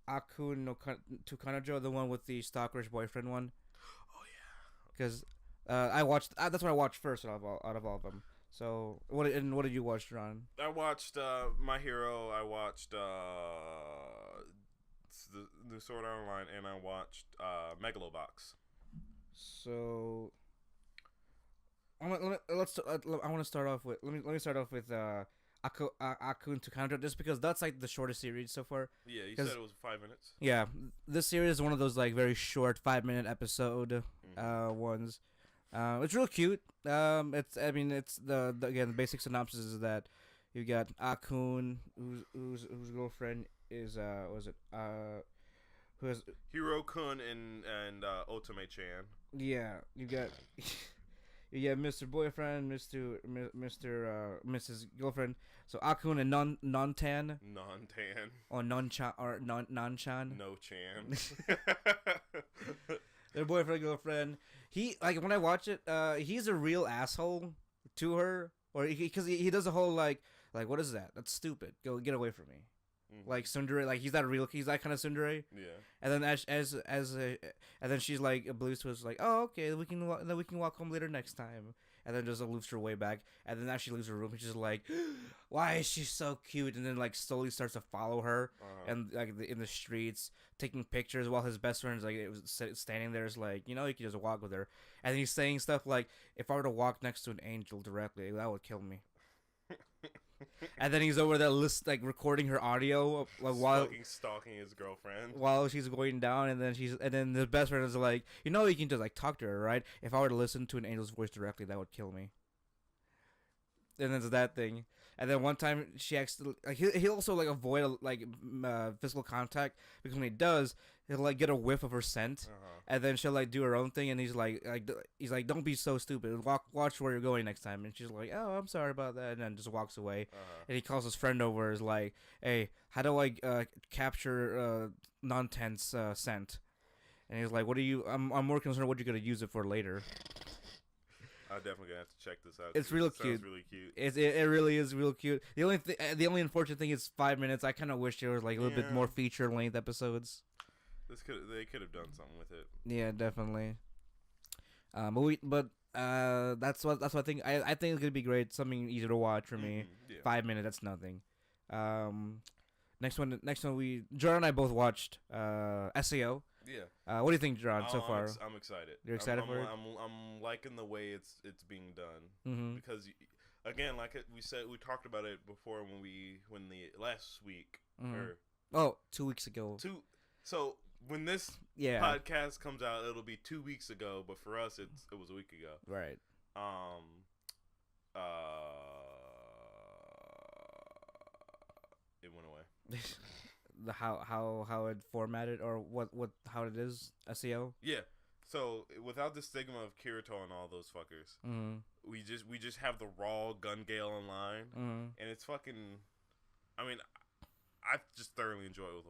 Aku no Tukanojo, the one with the stalkerish boyfriend one. Oh yeah. Because I watched. That's what I watched first out of all of them. So what did you watch, Ron? I watched My Hero. I watched the New Sword Art Online, and I watched Megalobox. So I want to start off with let me start off with Aku to Counter, just because that's like the shortest series so far. Yeah, you said it was 5 minutes. Yeah, this series is one of those like very short 5-minute episode ones. It's real cute. It's the again the basic synopsis is that you got Akun whose girlfriend is who has Hiro-kun and Otome-chan. Yeah, you got You have Mr. Boyfriend, Mrs. Girlfriend. So Akun and non-tan Non-tan. or non-chan or non-chan. No Chan. Their boyfriend, girlfriend. He like when I watch it, he's a real asshole to her, or because he does a whole like what is that? That's stupid. Go get away from me. Like tsundere, like he's that kind of tsundere. Yeah. And then and then she's like blues to us like, oh okay, we can walk home later next time. And then just loops her way back, and then as she leaves her room, she's just like, why is she so cute? And then like slowly starts to follow her, and like in the streets taking pictures while his best friend's like it was standing there. Is like, you can just walk with her, and he's saying stuff like, if I were to walk next to an angel directly, that would kill me. And then he's over there like recording her audio while stalking his girlfriend while she's going down, and then the best friend is like, you can just like talk to her, right? If I were to listen to an angel's voice directly, that would kill me. And then there's that thing, and then one time she actually like he also like avoid like physical contact, because when he does, he'll like get a whiff of her scent. And then she'll like do her own thing, and he's like, don't be so stupid. Watch where you're going next time. And she's like, oh, I'm sorry about that, and then just walks away. And he calls his friend over, is like, hey, how do I capture non-tense scent? And he's like, I'm more concerned what you're gonna use it for later. I'm definitely gonna have to check this out. It's real cute. Sounds really cute. It really is real cute. The only unfortunate thing is 5 minutes. I kind of wish there was like a little bit more feature length episodes. They could have done something with it. Yeah, definitely. That's what I think. I think it's gonna be great. Something easy to watch for me. Yeah. 5 minutes, that's nothing. Next one, Jordan and I both watched SAO. Yeah. What do you think, Jordan, so far? I'm excited. You're excited for it? I'm liking the way it's being done, Mm-hmm. because again, like we talked about it before when the last week or 2 weeks ago. So when this podcast comes out, it'll be 2 weeks ago, but for us it was a week ago. Right. It went away. The how it formatted, or how it is SEO. Yeah. So without the stigma of Kirito and all those fuckers, we just have the raw gun gale online, and it's fucking. I mean, I just thoroughly enjoy it with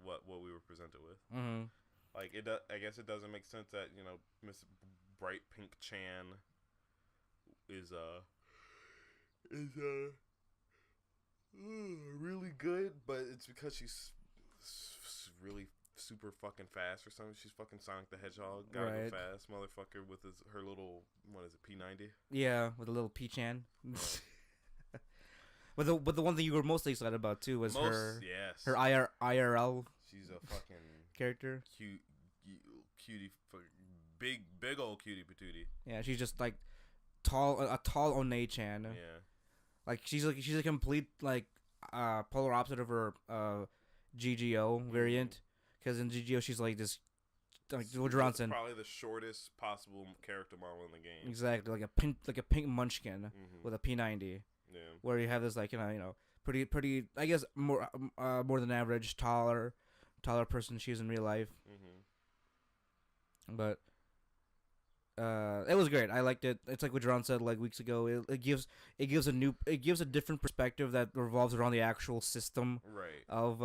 what we were presented with. Like I guess it doesn't make sense that Miss Bright Pink Chan is really good, but it's because she's really super fucking fast or something. She's fucking Sonic the Hedgehog, gotta go fast, motherfucker, with her little, what is it, P90? Yeah, with a little P-chan. But the one thing you were mostly excited about too was her IRL. She's a fucking character, cutie, big old cutie patootie. Yeah, she's just like a tall One-chan. Yeah, like she's a complete like polar opposite of her GGO variant, because in GGO she's like this like Johnson, probably the shortest possible character model in the game. Exactly, like a pink munchkin with a P90. Yeah, where you have this like pretty I guess more than average taller person she is in real life. But it was great. I liked it. It's like what John said like weeks ago. It gives a different perspective that revolves around the actual system, right, of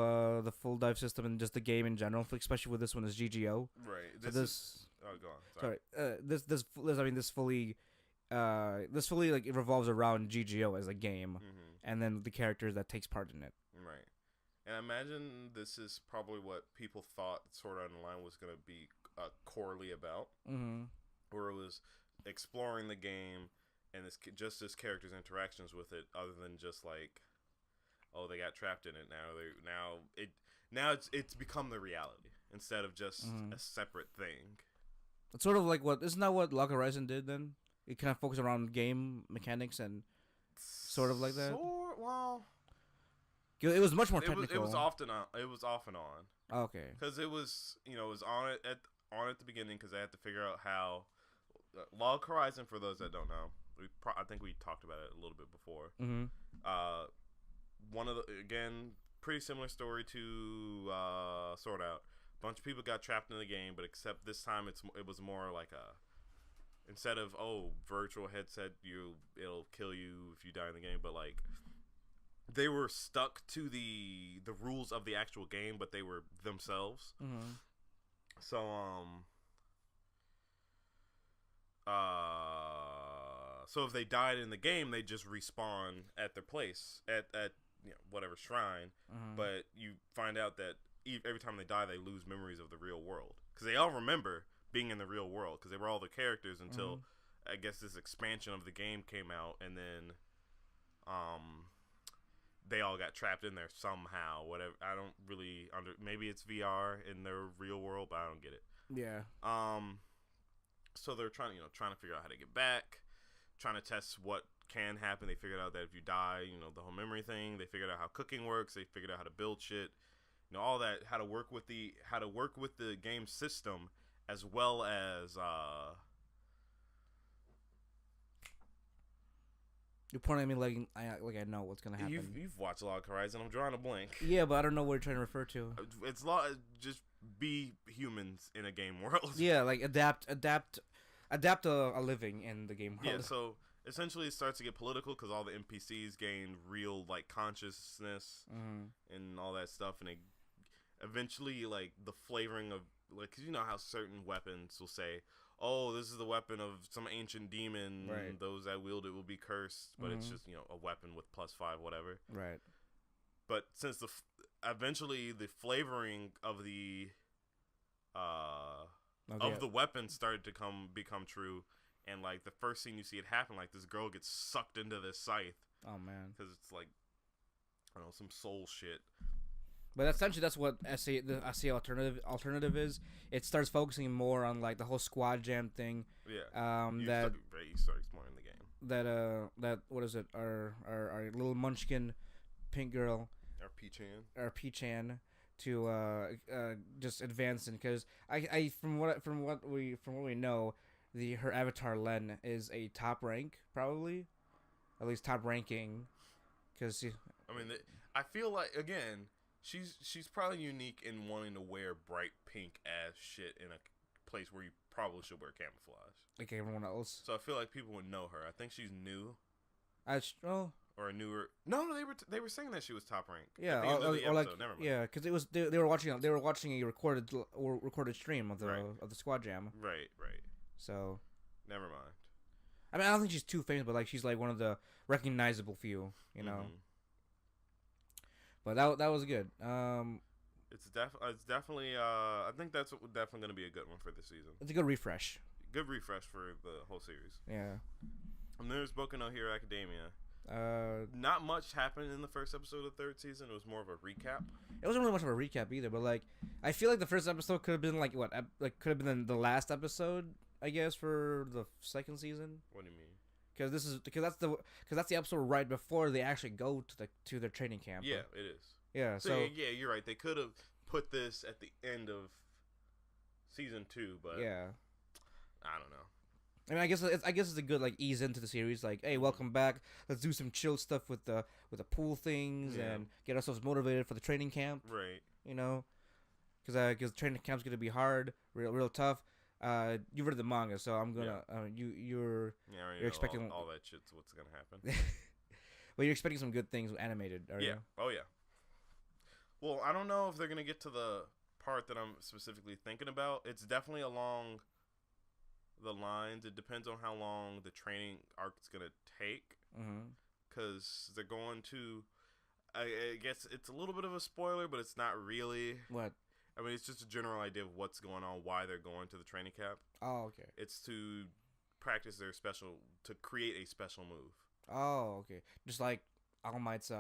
the full dive system and just the game in general. Especially with this one is GGO. Right. So go on. Sorry. This fully like it revolves around GGO as a game, and then the characters that takes part in it. Right. And I imagine this is probably what people thought Sword Art Online was going to be corely about. Where it was exploring the game and this character's interactions with it, other than just like, oh, they got trapped in it. Now it's become the reality instead of just a separate thing. It's sort of like isn't that what Log Horizon did then? It kind of focused around game mechanics and sort of like that. Well, it was much more technical. It was off and on. Oh, okay. Because it was on it at the beginning, because I had to figure out how Log Horizon, for those that don't know, I think we talked about it a little bit before. One of pretty similar story to Sword Out. A bunch of people got trapped in the game, but except this time it was more like instead of virtual headset, it'll kill you if you die in the game, but like they were stuck to the rules of the actual game, but they were themselves. Mm-hmm. So so if they died in the game, they just respawn at their place at whatever shrine. Mm-hmm. But you find out that every time they die, they lose memories of the real world because they all remember being in the real world because they were all the characters until I guess this expansion of the game came out, and then they all got trapped in there somehow. Whatever, I don't really maybe it's VR in their real world, but I don't get it. Yeah. So they're trying to figure out how to get back, trying to test what can happen. They figured out that if you die, the whole memory thing. They figured out how cooking works. They figured out how to build shit. All that, how to work with the game system, as well as You're pointing at me like I know what's gonna happen. You've watched Log Horizon. I'm drawing a blank. Yeah, but I don't know what you're trying to refer to. It's just be humans in a game world. Yeah, like adapt a living in the game world. Yeah, so essentially it starts to get political because all the NPCs gain real like consciousness and all that stuff, and eventually like the flavoring of like, cause you know how certain weapons will say, oh, this is the weapon of some ancient demon. Right. Those that wield it will be cursed, but it's just a weapon with +5 whatever. Right. But since eventually the flavoring of the the weapon started to become true, and like the first scene you see it happen, like this girl gets sucked into this scythe. Oh man. Because it's like, I don't know, some soul shit. But essentially, that's what the SA alternative is. It starts focusing more on like the whole squad jam thing. Yeah. You start exploring the game. That what is it? Our little munchkin, pink girl. Our P-chan to just advance in, because I from what we know, her avatar Len is a top rank, probably, at least top ranking, because I feel like again. She's probably unique in wanting to wear bright pink ass shit in a place where you probably should wear camouflage. Like everyone else. So I feel like people would know her. I think she's new. Or a newer. No, they were saying that she was top rank. Yeah, or like never mind. Yeah, because it was they were watching a recorded stream of the of the squad jam. Right. So. Never mind. I mean, I don't think she's too famous, but like she's like one of the recognizable few, you know. Mm-hmm. But that was good. It's definitely. I think that's definitely going to be a good one for this season. It's a good refresh. Good refresh for the whole series. Yeah. And there's Boku no Hero Academia. Not much happened in the first episode of the third season. It was more of a recap. It wasn't really much of a recap either, but like I feel like the first episode could have been like could have been the last episode, I guess, for the second season. What do you mean? Because that's the episode right before they actually go to their training camp. Yeah, it is. Yeah, so yeah, you're right. They could have put this at the end of season 2, but yeah, I don't know. I mean, I guess it's a good like ease into the series. Like, hey, welcome back. Let's do some chill stuff with the pool things and get ourselves motivated for the training camp. Right. You know, because training camp's gonna be hard, real tough. You read the manga, so I'm gonna you're expecting all that shit's what's gonna happen. Well, you're expecting some good things animated, are you? Oh yeah. Well, I don't know if they're gonna get to the part that I'm specifically thinking about. It's definitely along the lines. It depends on how long the training arc's gonna take. Because they're going to. I guess it's a little bit of a spoiler, but it's not really. What? I mean, it's just a general idea of what's going on, why they're going to the training camp. Oh, okay. It's to practice to create a special move. Oh, okay. Just like All Might's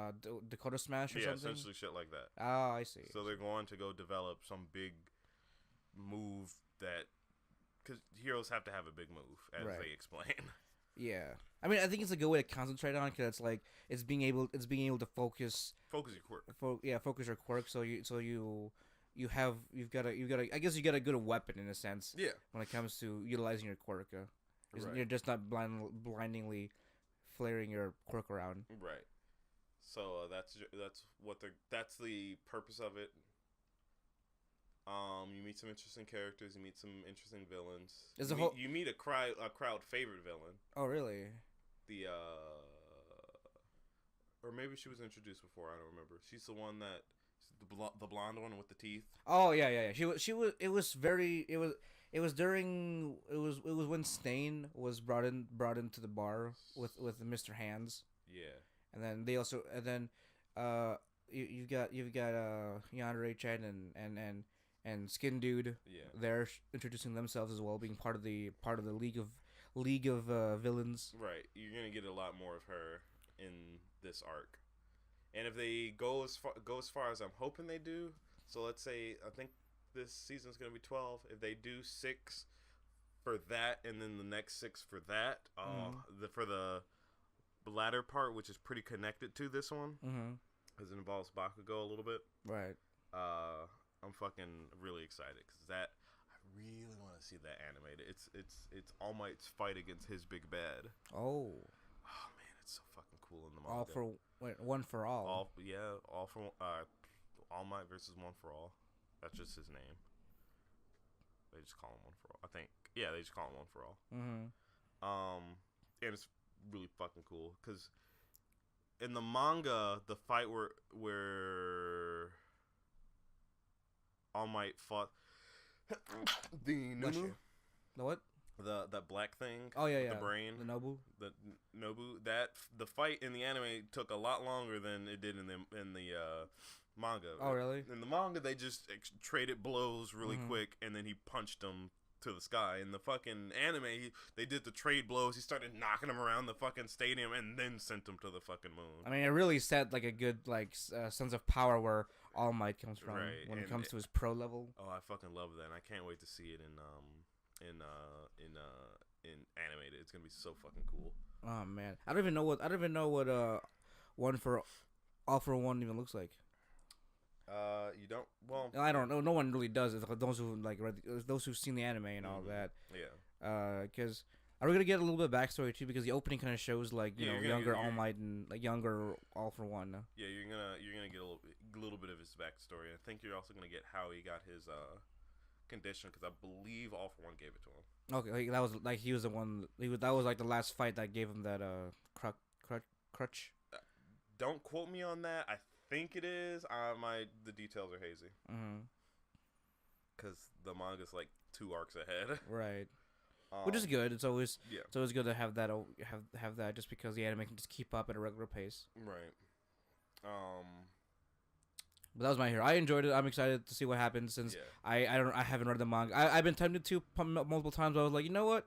Dakota Smash or something? Yeah, essentially shit like that. Oh, I see. So they're going to go develop some big move that... Because heroes have to have a big move, as they explain. Yeah. I mean, I think it's a good way to concentrate on, because it's like, it's being able to focus... Focus your quirk. Focus your quirk, so you've got a good weapon in a sense. Yeah. When it comes to utilizing your quirk, right. You're just not blindingly flaring your quirk around. Right. So that's the purpose of it. You meet some interesting characters. You meet some interesting villains. You meet a crowd favorite villain. Oh, really? The or maybe she was introduced before. I don't remember. She's the one that the blonde one with the teeth. Oh yeah. She was. It was very. It was during. It was when Stain was brought into the bar with Mr. Hands. Yeah. And then they also you've got Yandere Chan and Skin Dude. Yeah. They're introducing themselves as well, being part of the League of Villains. Right. You're gonna get a lot more of her in this arc, and if they go as far as I'm hoping they do, so let's say I think this season's gonna be 12. If they do 6 for that, and then the next 6 for that, for the latter part, which is pretty connected to this one, because it involves Bakugo a little bit. Right. I'm fucking really excited because I really want to see that animated. It's All Might's fight against his big bad. Oh man, it's so fucking cool in the manga. One for all. All for All Might versus One for All. That's just his name. They just call him One for All. I think. Yeah, they just call him One for All. And it's really fucking cool because in the manga, the fight where All Might fought the Nobu. The what? That black thing. Oh yeah. The brain. The Nobu. The Nobu. That the fight in the anime took a lot longer than it did in the manga. Oh really? In the manga, they just traded blows really quick, and then he punched him to the sky. In the fucking anime, they did the trade blows. He started knocking him around the fucking stadium, and then sent him to the fucking moon. I mean, it really set like a good sense of power where All Might comes from when it comes to his pro level. Oh, I fucking love that. And I can't wait to see it in animated. It's gonna be so fucking cool. Oh man, I don't even know what One for All for One even looks like. You don't. Well, I don't know. No one really does. It's like those who those who've seen the anime and all that. Yeah. Because are we gonna get a little bit of backstory too? Because the opening kind of shows younger All Might and younger All for One. Yeah, you're gonna get a little bit of his backstory. I think you're also gonna get how he got his condition, because I believe All for One gave it to him. Okay, that was he was the one. That was like the last fight that gave him that crutch. Don't quote me on that. I think it is. The details are hazy. Because the manga's like 2 arcs ahead. Right. Which is good. It's always good to have that have that, just because the anime can just keep up at a regular pace. Right. But that was my hero. I enjoyed it. I'm excited to see what happens since I haven't read the manga. I've been tempted to multiple times. But I was like, you know what?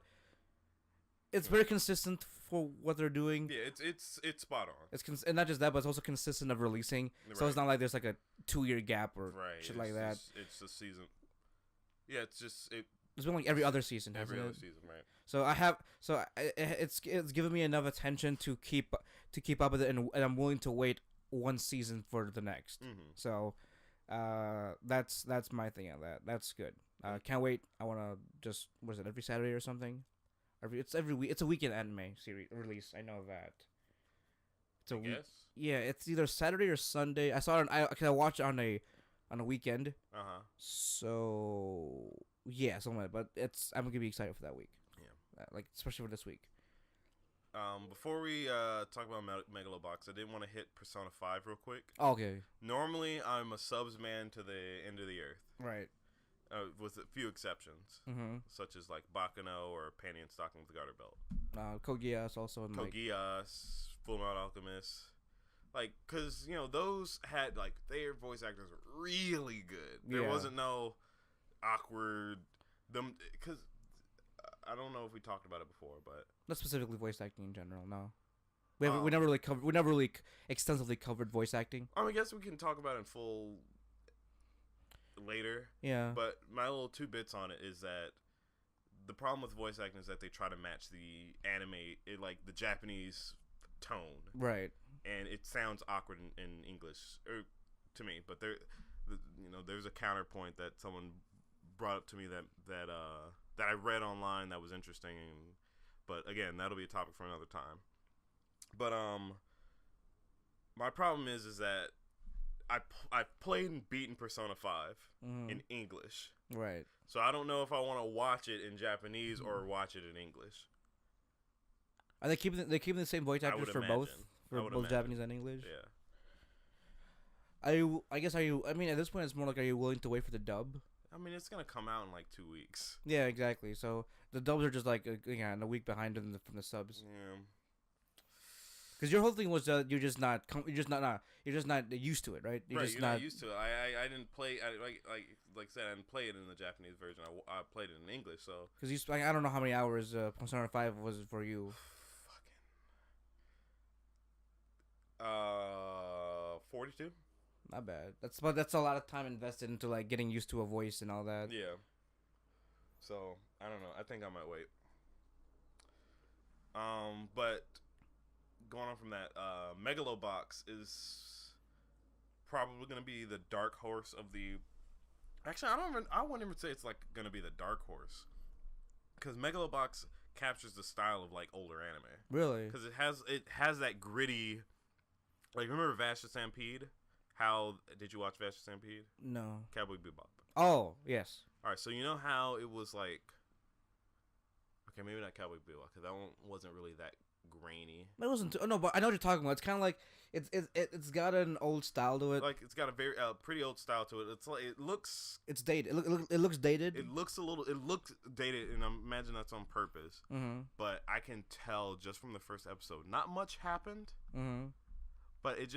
It's very consistent for what they're doing. Yeah, it's spot on. And not just that, but it's also consistent of releasing. Right. So it's not like there's like a 2-year gap or shit like that. It's a season. Yeah, it's been like every other season. Every other season, right? So it's given me enough attention to keep up with it, and I'm willing to wait one season for the next. So that's my thing on that. That's good. Can't wait. I want to just, was it every Saturday or something? It's every week. It's a weekend anime series release. I know that. It's a week. Yeah, it's either Saturday or Sunday. I saw it. I watched it on a weekend. So yeah, something like that. But I'm gonna be excited for that week. Yeah, especially for this week. Before we talk about Megalobox, I did want to hit Persona 5 real quick. Okay. Normally, I'm a subs man to the end of the earth. Right. With a few exceptions, such as like Baccano or Panty and Stocking with the Garter Belt. Kogias also. Kogias, Fullmetal Alchemist. Because, those had, their voice actors were really good. There wasn't no awkward... Because... I don't know if we talked about it before, but not specifically voice acting in general. No, we never really extensively covered voice acting. I guess we can talk about it in full later. Yeah. But my little 2 bits on it is that the problem with voice acting is that they try to match the anime, the Japanese tone, right? And it sounds awkward in English, to me. But there's a counterpoint that someone brought up to me that I read online that was interesting, but again, that'll be a topic for another time. But my problem is that I've played and beaten Persona 5 Mm-hmm. in English. Right. So I don't know if I want to watch it in Japanese or watch it in English. Are they keeping the same voice actors for both? For both imagine. Japanese and English? Yeah. I guess, are you... I mean, at this point, it's more like, are you willing to wait for the dub? I mean, it's going to come out in like 2 weeks. Yeah, exactly. So, the dubs are just like, a week behind from the subs. Yeah. Because your whole thing was you're just not used to it, right? You're not used to it. I didn't play... like I said, I didn't play it in the Japanese version. I played it in English, so... Because I don't know how many hours Persona 5 was for you. 42. Not bad. That's a lot of time invested into like getting used to a voice and all that. Yeah. So I don't know. I think I might wait. But going on from that, Megalobox is probably gonna be the dark horse of the. Actually, I wouldn't even say it's like gonna be the dark horse, because Megalobox captures the style of like older anime. Really? Because it has that gritty. Like, remember Vash the Stampede? How did you watch Vash the Stampede? No. Cowboy Bebop. Oh, yes. All right, so you know how it was like. Okay, maybe not Cowboy Bebop, because that one wasn't really that grainy. It wasn't. No, but I know what you're talking about. It's kind of like it's got an old style to it. Like, it's got a very pretty old style to it. It's like it looks. It's dated. It looks dated. It looks a little. It looks dated, and I imagine that's on purpose. Mm-hmm. But I can tell just from the first episode, not much happened. Mm-hmm. But it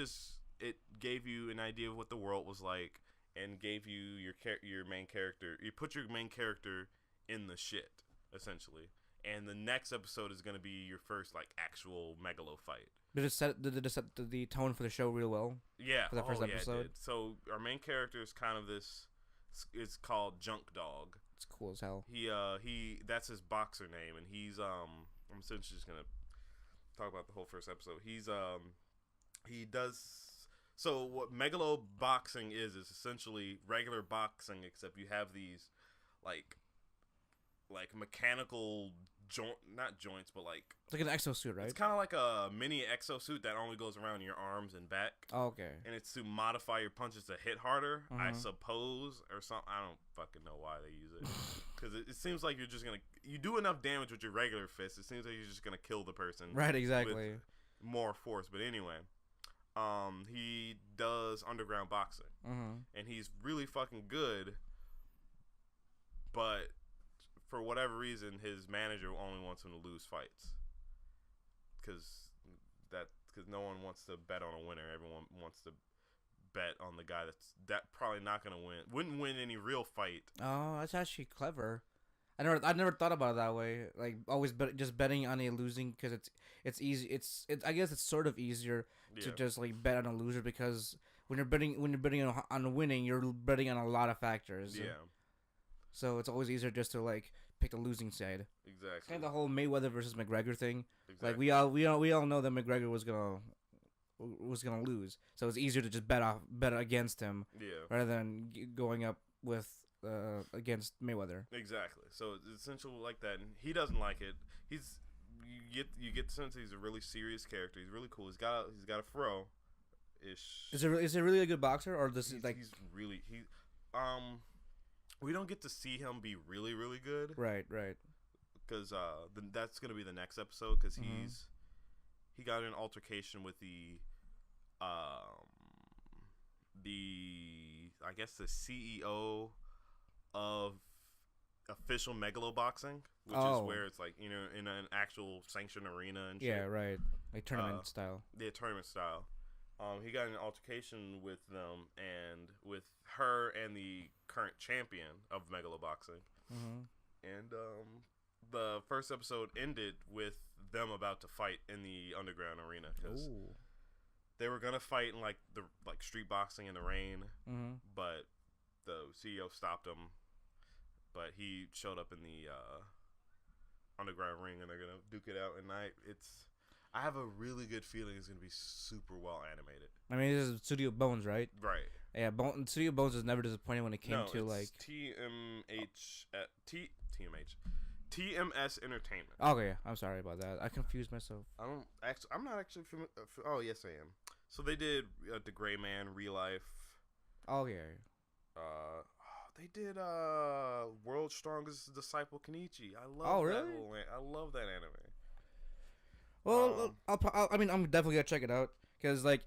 gave you an idea of what the world was like, and gave you your main character. You put your main character in the shit, essentially. And the next episode is going to be your first like actual megalo fight. Did it set the tone for the show real well? Yeah, for the first episode. It did. So our main character is kind of this. It's called Junk Dog. It's cool as hell. He that's his boxer name, and he's I'm essentially just gonna talk about the whole first episode. He does. So what Megalo boxing is essentially regular boxing, except you have these like mechanical not joints, but like it's like an exosuit, right? It's kind of like a mini exosuit that only goes around your arms and back. Oh, okay. And it's to modify your punches to hit harder, I Mhm. suppose, or something. I don't fucking know why they use it, because it seems like you do enough damage with your regular fist. It seems like you're just gonna kill the person. Right. Exactly. With more force, but anyway. He does underground boxing, and he's really fucking good. But for whatever reason, his manager only wants him to lose fights, because no one wants to bet on a winner. Everyone wants to bet on the guy that's probably not gonna win. Wouldn't win any real fight. Oh, that's actually clever. I never thought about it that way. Like always, just betting on a losing, because it's easy. I guess it's sort of easier to just like bet on a loser, because when you're betting on winning, you're betting on a lot of factors. Yeah. So it's always easier just to like pick the losing side. Exactly. It's kind of the whole Mayweather versus McGregor thing. Exactly. Like we all know that McGregor was gonna lose, so it's easier to just bet against him. Yeah. Rather than going up with against Mayweather. Exactly. So it's essentially like that, and he doesn't like it. You get the sense he's a really serious character. He's really cool. He's got a fro ish. Is it really a good boxer, or this is like we don't get to see him be really, really good. Right. Because that's gonna be the next episode, because he got in an altercation with the I guess the CEO of official Megaloboxing, which is where it's like, in an actual sanctioned arena and shit. Yeah, right. Like tournament style. Yeah, tournament style. He got in an altercation with them and with her and the current champion of Megaloboxing. And the first episode ended with them about to fight in the underground arena, because they were gonna fight in like street boxing in the rain, but the CEO stopped him. But he showed up in the underground ring, and they're gonna duke it out. And I have a really good feeling it's gonna be super well animated. I mean, this is Studio Bones, right? Right. Yeah, Studio Bones is never disappointing when it came to like TMS Entertainment. Okay, yeah. I'm sorry about that. I confused myself. I'm not actually familiar. Oh, yes, I am. So they did The Gray Man, Real Life, Okay. They did World's Strongest Disciple Kenichi. I love Oh, that really? I love that anime. Well, I mean, I'm definitely gonna check it out because like,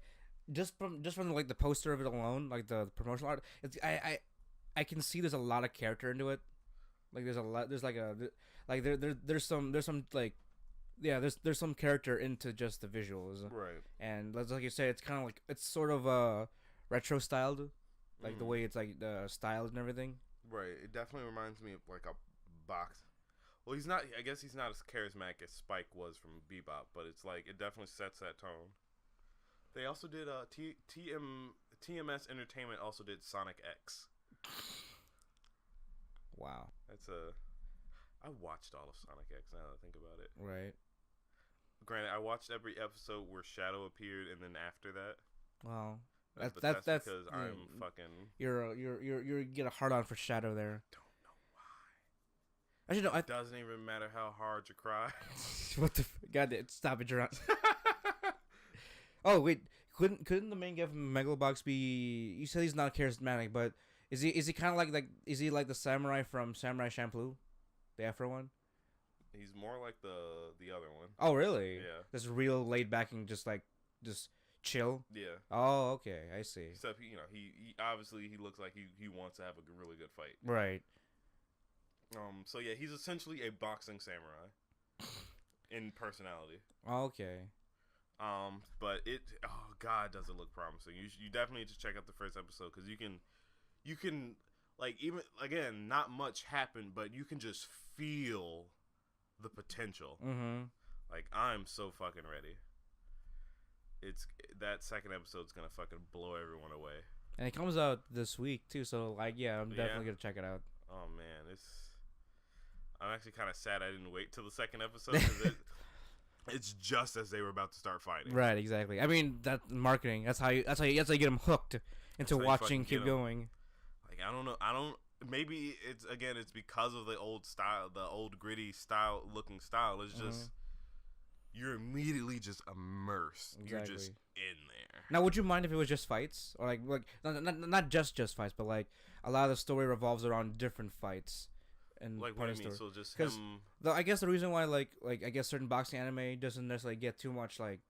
just from like the poster of it alone, like the promotional art, I can see there's a lot of character into it. Like there's a lot, like there's some like, yeah, there's some character into just the visuals, Right. and like you say, it's kind of like it's sort of retro styled, like the way it's like styled and everything. Right. It definitely reminds me of like a box. Well, he's not. I guess he's not as charismatic as Spike was from Bebop, but it's like it definitely sets that tone. They also did TMS Entertainment also did Sonic X. Wow. I watched all of Sonic X now that I think about it. Right. Granted, I watched every episode where Shadow appeared, and then after that, Well, but that's because yeah, I'm fucking. you get a hard on for Shadow there. Don't know why. Actually, no. It doesn't even matter how hard you cry. What the? God, stop it, Jerron. Oh wait, couldn't the main guy from Megalobox be? You said he's not charismatic, but is he kind of like is he like the samurai from Samurai Champloo, the Afro one? He's more like the other one. Oh really? Yeah. Just real laid back and just chill. Yeah. Oh okay, I see. Except he obviously he looks like he wants to have a really good fight. Right. So yeah, he's essentially a boxing samurai in personality. Okay. But God, does it look promising. You definitely need to check out the first episode because you can like, even again, not much happened, but you can just feel the potential. Mm-hmm. Like, I'm so fucking ready. That second episode's gonna fucking blow everyone away. And it comes out this week too, so like yeah, I'm definitely gonna check it out. Oh man, I'm actually kind of sad I didn't wait till the second episode because it's just as they were about to start fighting. Right, exactly. I mean, that marketing. That's how you get them hooked into watching. Keep going. Like, I don't. Maybe it's because of the old style, the old gritty looking style. It's just you're immediately just immersed. Exactly. You're just in there. Now, would you mind if it was just fights, or like not just fights, but like a lot of the story revolves around different fights? And like, what do you mean? So just because him. I guess the reason why like I guess certain boxing anime doesn't necessarily get too much like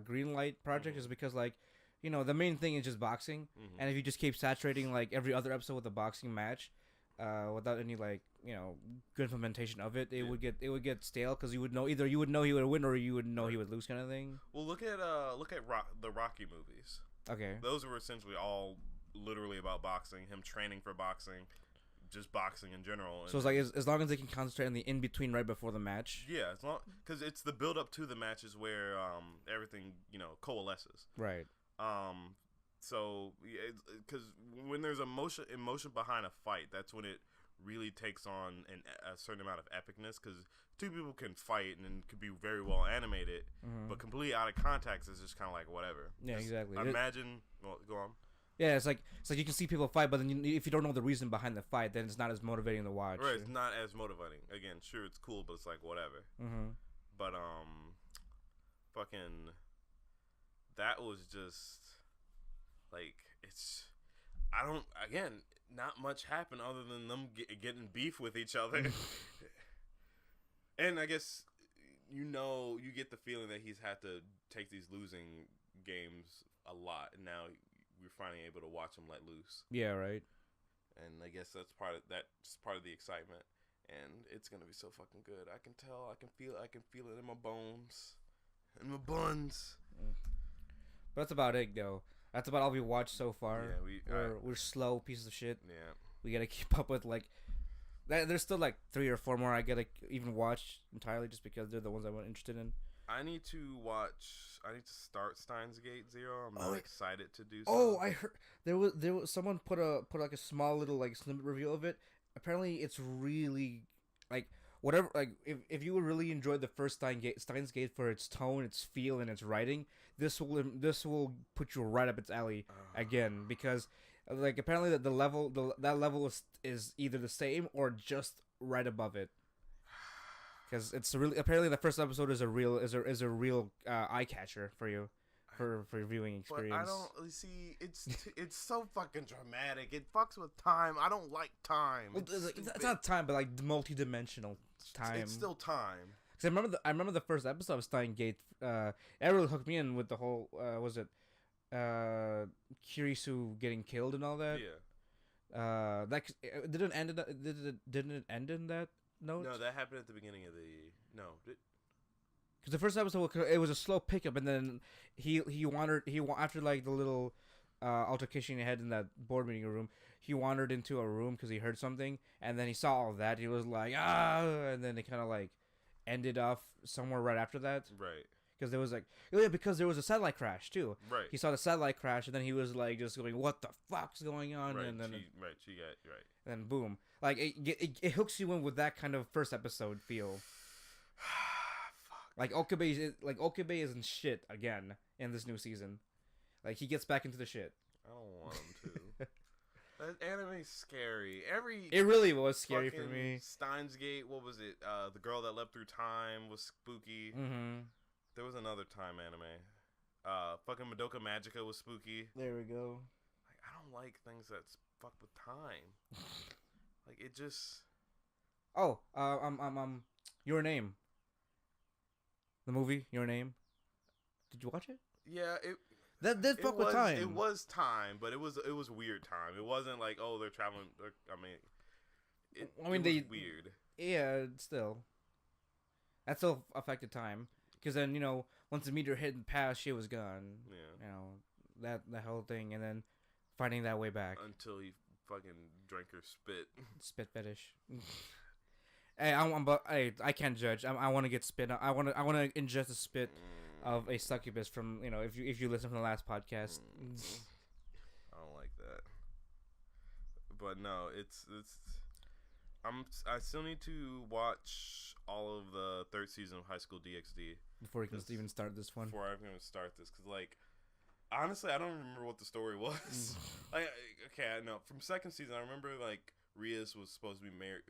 green light project is because like, you know, the main thing is just boxing, and if you just keep saturating like every other episode with a boxing match, without any like, you know, good implementation of it, it would get stale because you would know he would win or you would know he would lose kind of thing. Well, look at the Rocky movies. Okay. Those were essentially all literally about boxing, him training for boxing, just boxing in general. And so it's like as long as they can concentrate on the in between right before the match. Yeah, as long because it's the build up to the matches where everything coalesces. Right. So because when there's emotion behind a fight, that's when it really takes on a certain amount of epicness. Because two people can fight and could be very well animated, but completely out of context is just kind of like whatever. Yeah, just exactly. Imagine. Well, go on. Yeah, it's like you can see people fight, but then if you don't know the reason behind the fight, then it's not as motivating to watch. Right, it's not as motivating. Again, sure, it's cool, but it's like whatever. But fucking, that was just like not much happened other than them getting beef with each other. And I guess you get the feeling that he's had to take these losing games a lot, and now we're finally able to watch him let loose. Yeah, right. And I guess that's part of the excitement, and it's gonna be so fucking good. I can tell, I can feel it in my bones, in my buns. But that's about it, though. That's about all we watched so far. Yeah, we're slow pieces of shit. Yeah, we gotta keep up with like. There's still like 3 or 4 more I gotta even watch entirely just because they're the ones I'm interested in. I need to start Steins Gate Zero. I'm not excited to do so. Oh, I heard there was someone put like a small little like snippet review of it. Apparently, it's really like whatever. Like if you would really enjoy the first Steins Gate for its tone, its feel, and its writing, this will put you right up its alley again because like apparently that that level is either the same or just right above it. Because it's really apparently the first episode is a real eye catcher for you. for viewing experience. But I don't see. It's so fucking dramatic. It fucks with time. I don't like time. Well, it's not time, but like multi-dimensional time. It's still time. Cause I remember the first episode of Steins Gate. It really hooked me in with the whole was it Kirisu getting killed and all that. Yeah. That didn't end in didn't it end in that note? No, that happened at the beginning of the Because the first episode it was a slow pickup, and then he after like the little altercation he had in that board meeting room, he wandered into a room because he heard something, and then he saw all that. He was like and then it kind of like ended off somewhere right after that. Right. Because there was like because there was a satellite crash too. Right. He saw the satellite crash, and then he was like just going, "What the fuck's going on?" Right. And then She got right. And then boom, like it hooks you in with that kind of first episode feel. Like Okabe isn't shit again in this new season. Like he gets back into the shit. I don't want him to. That anime's scary. It really was scary for me. Steins Gate, what was it? The Girl That Leapt Through Time was spooky. Mm-hmm. There was another time anime. Fucking Madoka Magica was spooky. There we go. Like I don't like things that's fuck with time. Like it just. Oh, Your Name. The movie Your Name. Did you watch it? Yeah, that did fuck with time. It was time, but it was weird time. It wasn't like they're traveling. It was weird. Yeah, still. That still affected time. Because then, once the meteor hit and passed, she was gone. Yeah. That whole thing. And then finding that way back. Until he fucking drank her spit. Spit fetish. Hey, I can't judge. I want to get spit. I want to ingest the spit of a succubus from, if you listen from the last podcast. I don't like that. But no, it's I still need to watch all of the third season of High School DxD before we can even start this one. Before I'm going to start this, because honestly, I don't remember what the story was. Okay, I know from second season, I remember Rias was supposed to be marry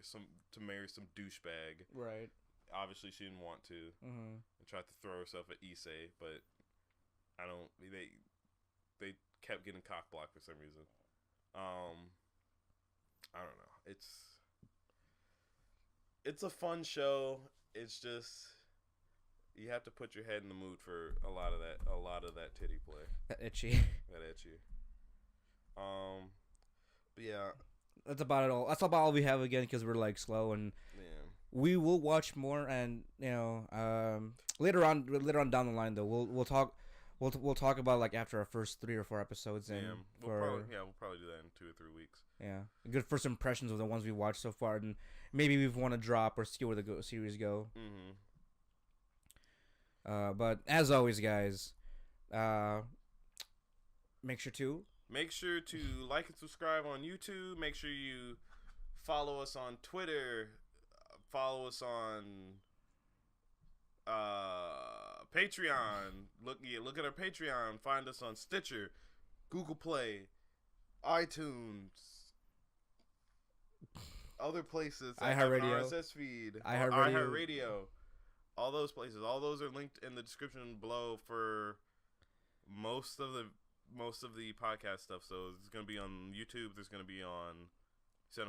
some douchebag. Right. Obviously, she didn't want to. Mm-hmm. And tried to throw herself at Issei, but I don't. They kept getting cock blocked for some reason. I don't know. It's a fun show. It's just you have to put your head in the mood for a lot of that titty play. That itchy. But yeah. That's about it all. That's about all we have again because we're slow and we will watch more and later on down the line though we'll talk about after our first 3 or 4 episodes and we'll probably do that in 2 or 3 weeks. Yeah, good first impressions of the ones we watched so far and maybe we want to drop or see where the series go. Mm-hmm. But as always, guys, make sure to like and subscribe on YouTube. Make sure you follow us on Twitter. Follow us on Patreon. Look at our Patreon. Find us on Stitcher, Google Play, iTunes, other places. iHeartRadio, RSS feed, iHeartRadio. All those places. All those are linked in the description below for most of the podcast stuff. So it's gonna be on YouTube. There's gonna be on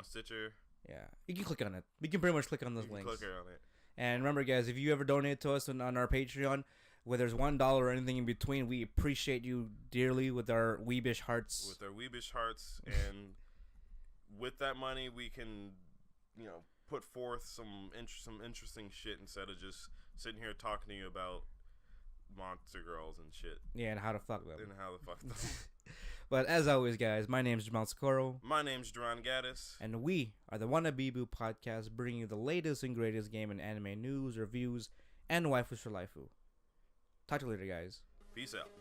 Stitcher. Yeah, you can click on it. You can pretty much click on those links. Click on it. And remember, guys, if you ever donate to us on our Patreon, whether it's $1 or anything in between, we appreciate you dearly with our weebish hearts. And with that money, we can, put forth some interesting shit instead of just sitting here talking to you about monster girls and shit. Yeah, and how to fuck them. them. But as always, guys, my name's Jamal Socorro. My name's Duran Gaddis. And we are the Wannabibu Podcast, bringing you the latest and greatest game and anime news, reviews, and waifus for laifu. Talk to you later, guys. Peace out.